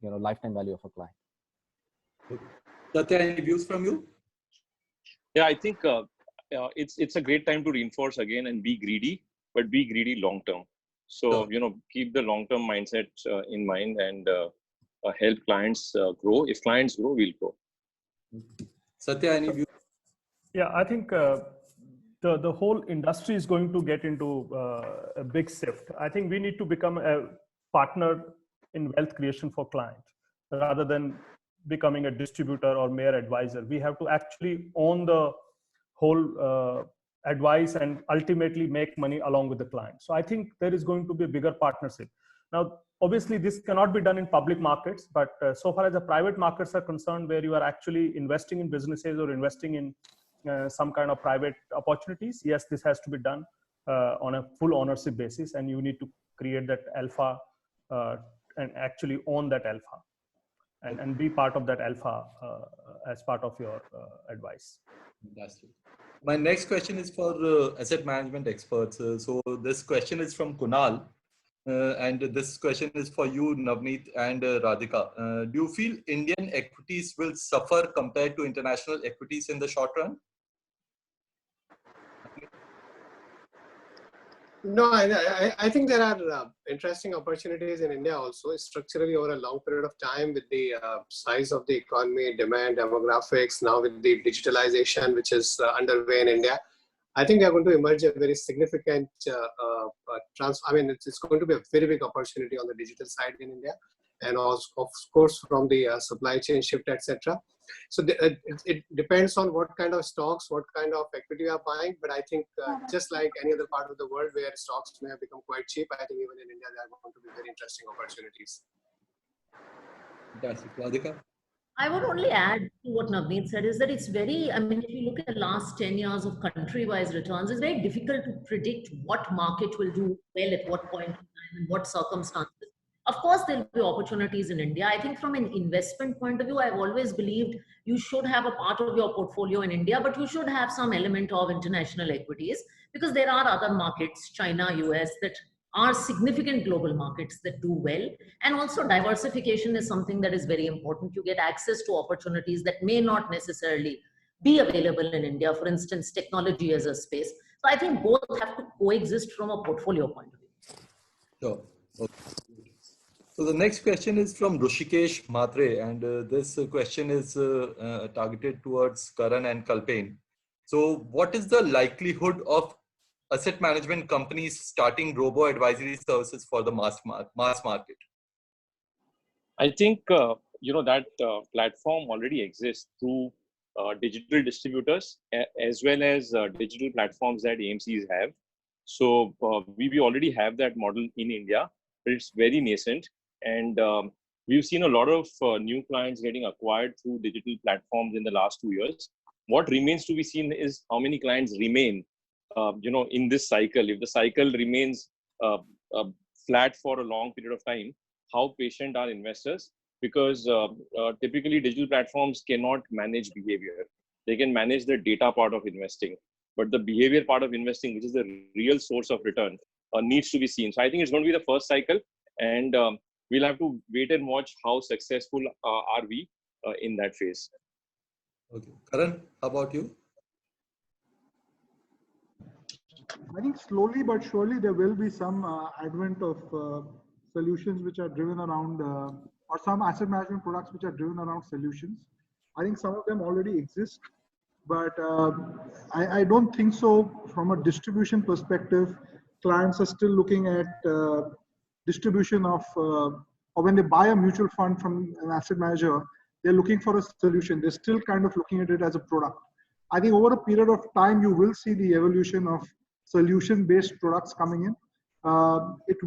[SPEAKER 3] lifetime value of a client.
[SPEAKER 1] Satya, any views from you?
[SPEAKER 7] Yeah, I think it's a great time to reinforce again and be greedy, but be greedy long-term. So, keep the long-term mindset in mind and help clients grow. If clients grow, we'll grow.
[SPEAKER 1] Satya, any views?
[SPEAKER 4] Yeah, I think the whole industry is going to get into a big shift. I think we need to become a partner in wealth creation for clients rather than becoming a distributor or mere advisor. We have to actually own the whole advice and ultimately make money along with the client. So I think there is going to be a bigger partnership. Now, obviously, this cannot be done in public markets, but so far as the private markets are concerned, where you are actually investing in businesses or investing in some kind of private opportunities, yes, this has to be done on a full ownership basis, and you need to create that alpha and actually own that alpha and be part of that alpha as part of your advice.
[SPEAKER 1] Fantastic. My next question is for asset management experts. So this question is from Kunal. And this question is for you, Navneet and Radhika. Do you feel Indian equities will suffer compared to international equities in the short run?
[SPEAKER 8] No, I think there are interesting opportunities in India also, structurally over a long period of time with the size of the economy, demand, demographics, now with the digitalization which is underway in India. I think we are going to emerge a very significant it's going to be a very big opportunity on the digital side in India, and also, of course, from the supply chain shift, etc. So it depends on what kind of stocks, what kind of equity you are buying. But I think just like any other part of the world where stocks may have become quite cheap, I think even in India there are going to be very interesting opportunities.
[SPEAKER 1] Fantastic. Radhika?
[SPEAKER 6] I would only add to what Navneet said is that it's very, if you look at the last 10 years of country-wise returns, it's very difficult to predict what market will do well at what point in time and what circumstances. Of course, there will be opportunities in India. I think from an investment point of view, I've always believed you should have a part of your portfolio in India, but you should have some element of international equities because there are other markets, China, US, that are significant global markets that do well. And also diversification is something that is very important. You get access to opportunities that may not necessarily be available in India. For instance, technology as a space. So I think both have to coexist from a portfolio point of view.
[SPEAKER 1] Sure. Okay. So the next question is from Rushikesh Matre, and this question is targeted towards Karan and Kalpen. So what is the likelihood of asset management companies starting robo-advisory services for the mass market?
[SPEAKER 7] I think, that platform already exists through digital distributors as well as digital platforms that AMCs have. So we already have that model in India, but it's very nascent. And we've seen a lot of new clients getting acquired through digital platforms in the last 2 years. What remains to be seen is how many clients remain, in this cycle. If the cycle remains flat for a long period of time, how patient are investors? Because typically digital platforms cannot manage behavior. They can manage the data part of investing, but the behavior part of investing, which is the real source of return, needs to be seen. So I think it's going to be the first cycle, and we'll have to wait and watch how successful are we in that phase.
[SPEAKER 1] Okay, Karan, how about you?
[SPEAKER 5] I think slowly but surely there will be some advent of solutions which are driven around, or some asset management products which are driven around solutions. I think some of them already exist, but I don't think so from a distribution perspective. Clients are still looking at distribution of, or when they buy a mutual fund from an asset manager, they're looking for a solution. They're still kind of looking at it as a product. I think over a period of time, you will see the evolution of solution-based products coming in. It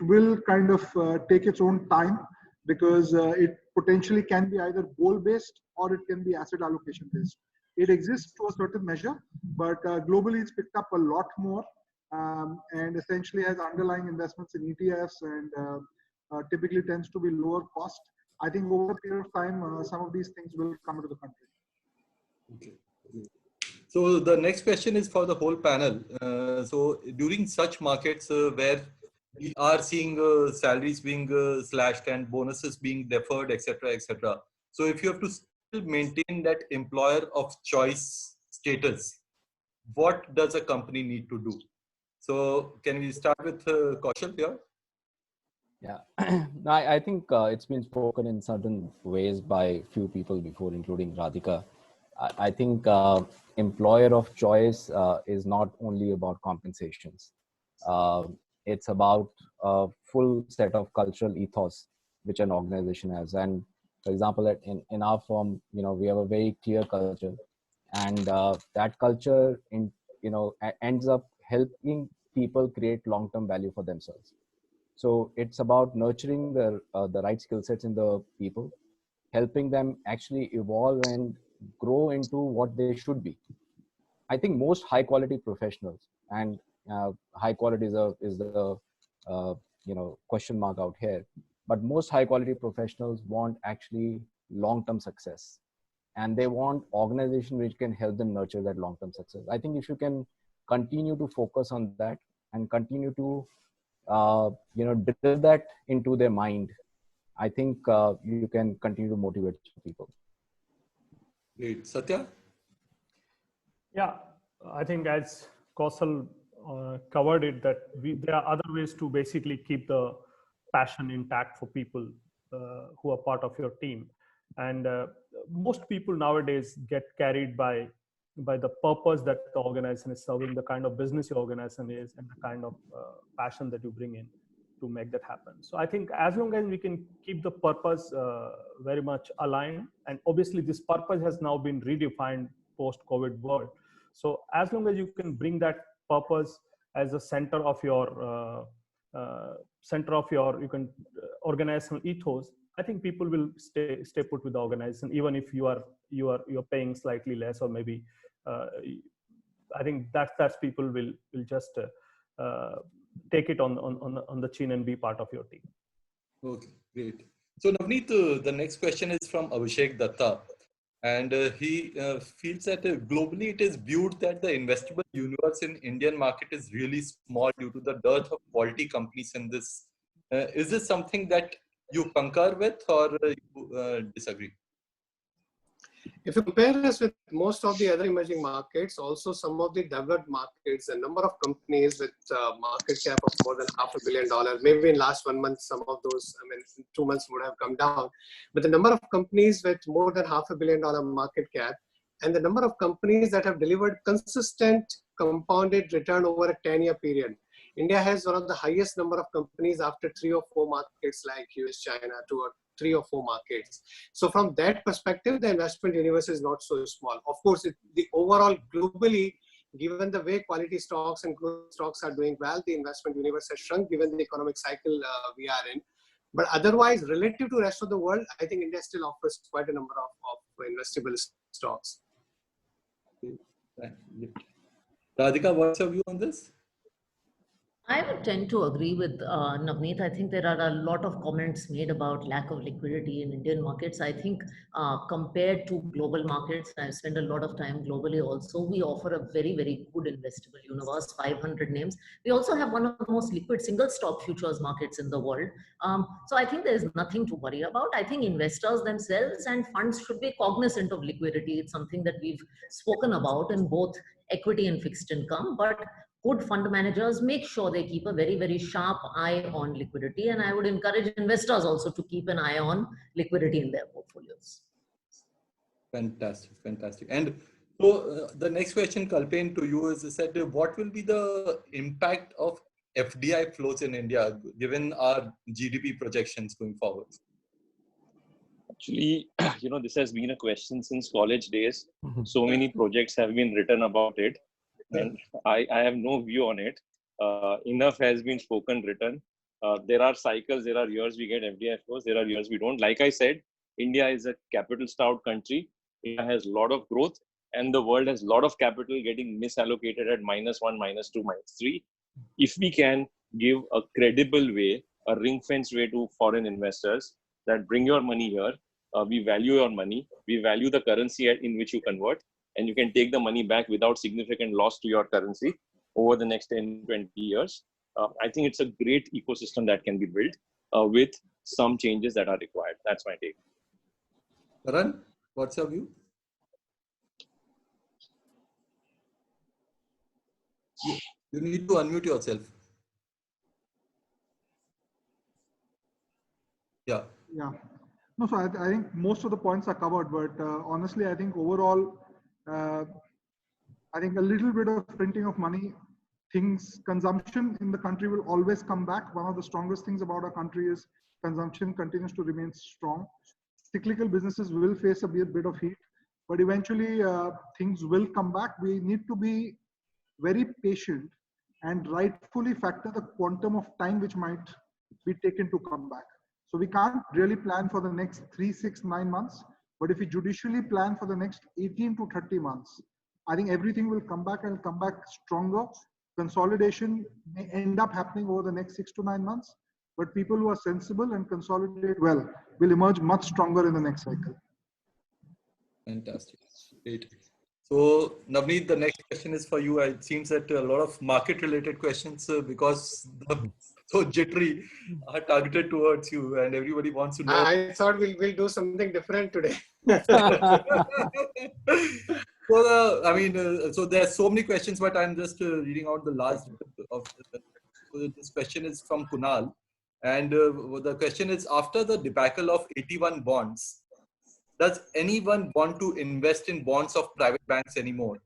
[SPEAKER 5] will kind of take its own time, because it potentially can be either goal-based or it can be asset allocation-based. It exists to a certain measure, but globally it's picked up a lot more, and essentially has underlying investments in ETFs, and typically tends to be lower cost. I think over a period of time, some of these things will come into the country.
[SPEAKER 1] Okay. So the next question is for the whole panel. So during such markets where we are seeing salaries being slashed and bonuses being deferred, etc., etc. So if you have to still maintain that employer of choice status, what does a company need to do? So can we start with Kaushal here?
[SPEAKER 3] Yeah, I think it's been spoken in certain ways by few people before, including Radhika. I think employer of choice is not only about compensations. It's about a full set of cultural ethos which an organization has. And for example, in our firm, we have a very clear culture, and that culture ends up helping people create long-term value for themselves. So it's about nurturing the right skill sets in the people, helping them actually evolve and grow into what they should be. I think most high quality professionals, and high quality is the question mark out here, but most high quality professionals want actually long-term success, and they want organization which can help them nurture that long-term success. I think if you can continue to focus on that and continue to drill that into their mind, I think you can continue to motivate people.
[SPEAKER 1] Great. Satya?
[SPEAKER 4] Yeah, I think as Kaushal covered it, that there are other ways to basically keep the passion intact for people who are part of your team. And most people nowadays get carried by the purpose that the organization is serving, the kind of business your organization is, and the kind of passion that you bring in to make that happen. So I think as long as we can keep the purpose very much aligned, and obviously this purpose has now been redefined post-COVID world. So as long as you can bring that purpose as a center of your organizational ethos, I think people will stay put with the organization, even if you're paying slightly less, or maybe I think that's people will just take it on the chin and be part of your team.
[SPEAKER 1] Okay, great. So Navneet, the next question is from Abhishek Datta, and he feels that globally it is viewed that the investable universe in Indian market is really small due to the dearth of quality companies in this. Is this something that you concur with, or you disagree?
[SPEAKER 8] If you compare us with most of the other emerging markets, also some of the developed markets, the number of companies with market cap of more than $500 million, maybe in last 1 month, some of those, I mean, 2 months would have come down. But the number of companies with more than $500 million market cap and the number of companies that have delivered consistent compounded return over a 10-year period. India has one of the highest number of companies after 3 or 4 markets like US, China, 2 or 3 or 4 markets. So from that perspective, the investment universe is not so small. Of course, the overall globally, given the way quality stocks and growth stocks are doing well, the investment universe has shrunk given the economic cycle we are in. But otherwise, relative to rest of the world, I think India still offers quite a number of investable stocks.
[SPEAKER 1] Radhika, what's your view on this?
[SPEAKER 6] I would tend to agree with Navneet. I think there are a lot of comments made about lack of liquidity in Indian markets. I think compared to global markets, I've spent a lot of time globally also, we offer a very, very good investable universe, 500 names. We also have one of the most liquid single stock futures markets in the world. So I think there's nothing to worry about. I think investors themselves and funds should be cognizant of liquidity. It's something that we've spoken about in both equity and fixed income, but good fund managers make sure they keep a very, very sharp eye on liquidity. And I would encourage investors also to keep an eye on liquidity in their portfolios.
[SPEAKER 1] Fantastic, fantastic. And so the next question, Kalpen, to you is, said, what will be the impact of FDI flows in India, given our GDP projections going forward?
[SPEAKER 7] Actually, this has been a question since college days. So many projects have been written about it. And I have no view on it. Enough has been spoken, written. There are cycles, there are years we get FDI flows, there are years we don't. Like I said, India is a capital-starved country. India has a lot of growth, and the world has a lot of capital getting misallocated at -1, -2, -3. If we can give a credible way, a ring-fenced way to foreign investors that bring your money here, we value your money, we value the currency in which you convert, and you can take the money back without significant loss to your currency over the next 10, 20 years. I think it's a great ecosystem that can be built with some changes that are required. That's my take.
[SPEAKER 1] Karan, what's your view? You need to unmute yourself. Yeah.
[SPEAKER 5] Yeah. No, so I think most of the points are covered, but honestly, I think overall, I think a little bit of printing of money, consumption in the country will always come back. One of the strongest things about our country is consumption continues to remain strong. Cyclical businesses will face a bit of heat, but eventually things will come back. We need to be very patient and rightfully factor the quantum of time which might be taken to come back. So we can't really plan for the next 3, 6, 9 months, but if we judicially plan for the next 18 to 30 months, I think everything will come back and come back stronger. Consolidation may end up happening over the next 6 to 9 months, but people who are sensible and consolidate well will emerge much stronger in the next cycle.
[SPEAKER 1] Fantastic. Great. So, Navneet, the next question is for you. It seems that a lot of market-related questions, because so jittery, are targeted towards you, and everybody wants to know.
[SPEAKER 8] I thought we'll do something different today.
[SPEAKER 1] So, so there are so many questions, but I'm just reading out the last of this question is from Kunal. And the question is, after the debacle of 81 bonds, does anyone want to invest in bonds of private banks anymore?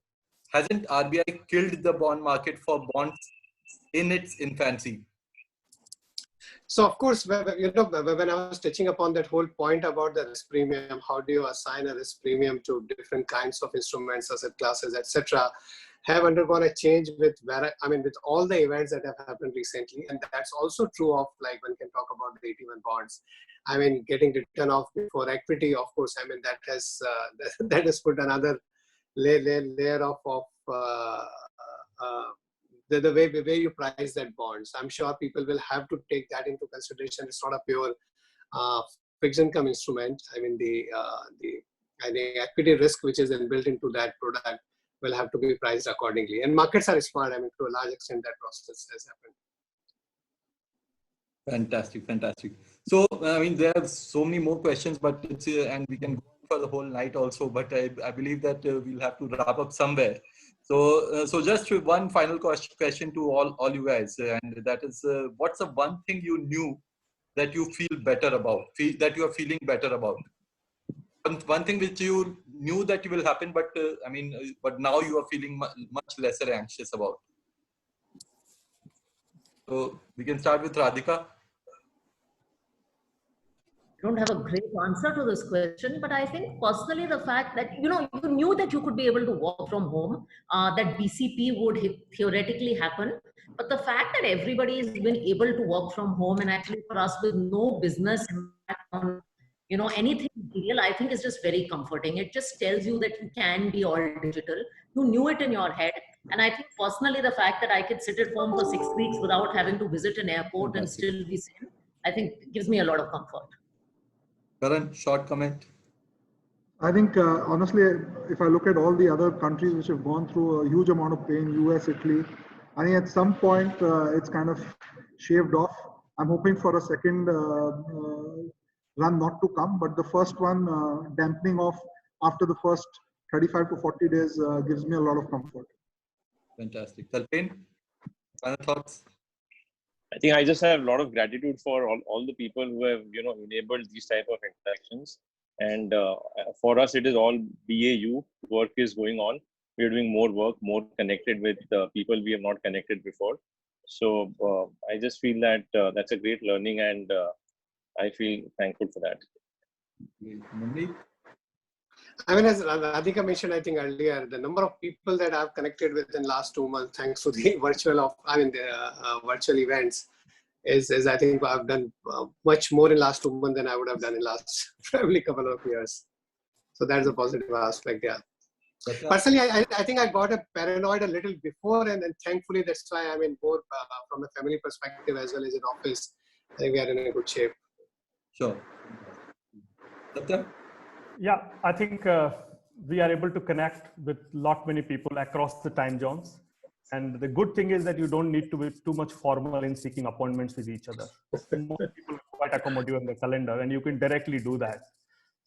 [SPEAKER 1] Hasn't RBI killed the bond market for bonds in its infancy?
[SPEAKER 8] So of course, when I was touching upon that whole point about the risk premium, how do you assign a risk premium to different kinds of instruments, asset classes, etc., have undergone a change with all the events that have happened recently, and that's also true of, like, one can talk about the 81 bonds. I mean, getting written off before equity, of course. I mean, that has put another layer of the way you price that bonds. I'm sure people will have to take that into consideration. It's not a pure fixed income instrument. I mean, the equity risk which is built into that product will have to be priced accordingly. And markets are smart. I mean, to a large extent, that process has happened.
[SPEAKER 1] Fantastic, fantastic. So, I mean, there are so many more questions, but and we can go for the whole night also, but I believe that we'll have to wrap up somewhere. So just one final question to all you guys, and that is, what's the one thing you knew that you feel better about, that you are feeling better about? One thing which you knew that will happen, but but now you are feeling much lesser anxious about. So we can start with Radhika.
[SPEAKER 6] I don't have a great answer to this question, but I think personally the fact that you knew that you could be able to work from home, that BCP would theoretically happen, but the fact that everybody has been able to work from home and actually for us with no business impact on anything real, I think is just very comforting. It just tells you that you can be all digital. You knew it in your head, and I think personally the fact that I could sit at home for 6 weeks without having to visit an airport and still be sane, I think gives me a lot of comfort.
[SPEAKER 1] Karan, short comment.
[SPEAKER 5] I think honestly, if I look at all the other countries which have gone through a huge amount of pain, US, Italy, I think at some point it's kind of shaved off. I'm hoping for a second run not to come, but the first one dampening off after the first 35 to 40 days gives me a lot of comfort.
[SPEAKER 1] Fantastic. Talpin, final thoughts?
[SPEAKER 7] I think I just have a lot of gratitude for all the people who have enabled these type of interactions, and for us it is all BAU. Work is going on. We are doing more work, more connected with people we have not connected before. So I just feel that that's a great learning, and I feel thankful for that.
[SPEAKER 8] I mean, as Radhika mentioned, I think earlier, the number of people that I've connected with in last 2 months, thanks to the virtual events, is I think I've done much more in last 2 months than I would have done in last probably couple of years. So that's a positive aspect, yeah. Personally, I think I got a paranoid a little before, and thankfully that's why I mean more from a family perspective as well as in office, I think we are in a good shape.
[SPEAKER 1] Sure. Satya?
[SPEAKER 4] Yeah, I think we are able to connect with many people across the time zones. And the good thing is that you don't need to be too much formal in seeking appointments with each other. Most people quite accommodate on the calendar, and you can directly do that.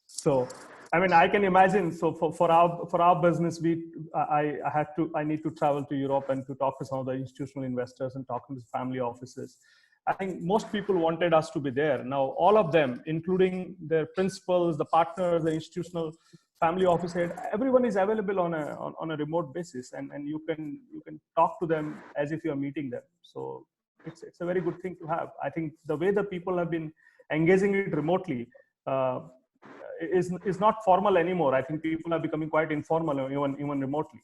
[SPEAKER 4] So, I mean, I can imagine. So for our business, I need to travel to Europe and to talk to some of the institutional investors and talk to the family offices. I think most people wanted us to be there. Now, all of them, including their principals, the partners, the institutional family office head, everyone is available on a remote basis, and you can talk to them as if you are meeting them. So it's a very good thing to have. I think the way the people have been engaging it remotely is not formal anymore. I think people are becoming quite informal, even remotely.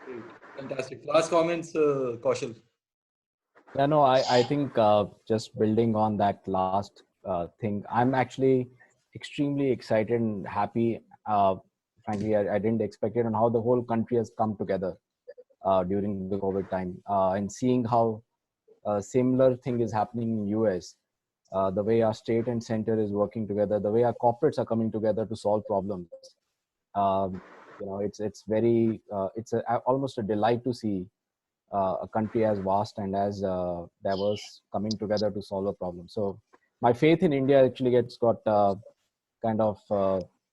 [SPEAKER 1] Great. Fantastic. Last comments, Kaushal.
[SPEAKER 3] Yeah, no, I think just building on that last thing, I'm actually extremely excited and happy. Frankly, I didn't expect it, and how the whole country has come together during the COVID time, and seeing how a similar thing is happening in US. The way our state and center is working together, the way our corporates are coming together to solve problems. It's very almost a delight to see a country as vast and as diverse coming together to solve a problem. So my faith in India actually got kind of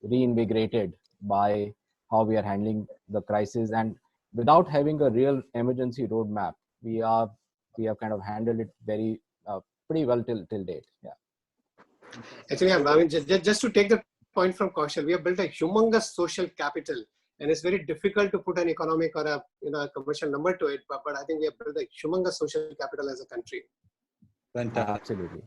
[SPEAKER 3] reinvigorated by how we are handling the crisis, and without having a real emergency roadmap, we have kind of handled it very pretty well till date. Yeah.
[SPEAKER 8] Actually, I mean, just to take the point from Kaushal, we have built a humongous social capital, and it's very difficult to put an economic or a commercial number to it. But I think we have built a humongous social capital as a country.
[SPEAKER 1] Fantastic.
[SPEAKER 3] Absolutely.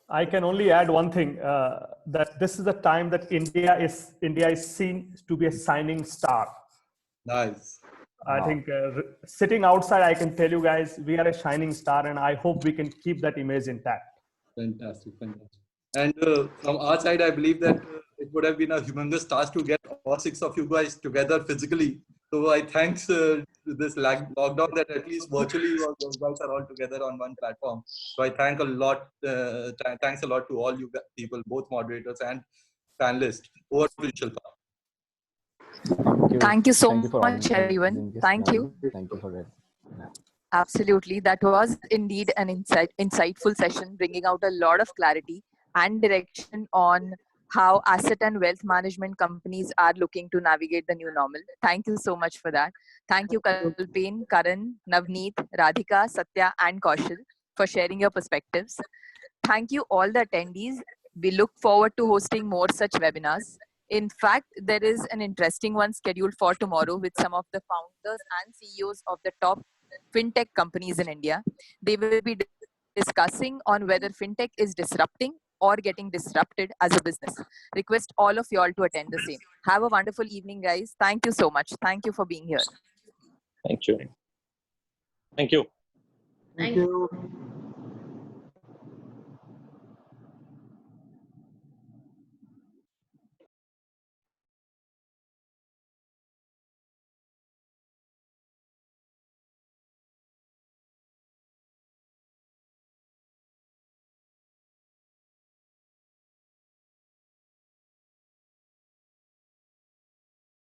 [SPEAKER 4] I can only add one thing, that this is the time that India is seen to be a shining star.
[SPEAKER 1] Nice.
[SPEAKER 4] I think sitting outside, I can tell you guys, we are a shining star, and I hope we can keep that image intact.
[SPEAKER 1] Fantastic. And from our side, I believe that it would have been a humongous task to get all 6 of you guys together physically. So I thanks this lockdown that at least virtually you guys are all together on one platform. So I thank a lot. Thanks a lot to all you people, both moderators and panelists. Over to you, Shilpa.
[SPEAKER 2] Thank you so
[SPEAKER 3] for
[SPEAKER 2] much, everyone. Thank you.
[SPEAKER 3] Thank you for that. Yeah.
[SPEAKER 2] Absolutely. That was indeed an insightful session, bringing out a lot of clarity and direction on how asset and wealth management companies are looking to navigate the new normal. Thank you so much for that. Thank you, Kalpen, Karan, Navneet, Radhika, Satya, and Kaushal for sharing your perspectives. Thank you all the attendees. We look forward to hosting more such webinars. In fact, there is an interesting one scheduled for tomorrow with some of the founders and CEOs of the top fintech companies in India. They will be discussing on whether fintech is disrupting or getting disrupted as a business. Request all of you all to attend the same. Have a wonderful evening, guys. Thank you so much. Thank you for being here.
[SPEAKER 7] Thank you. Thank you.
[SPEAKER 6] Thank
[SPEAKER 5] Thank
[SPEAKER 6] you.
[SPEAKER 5] you.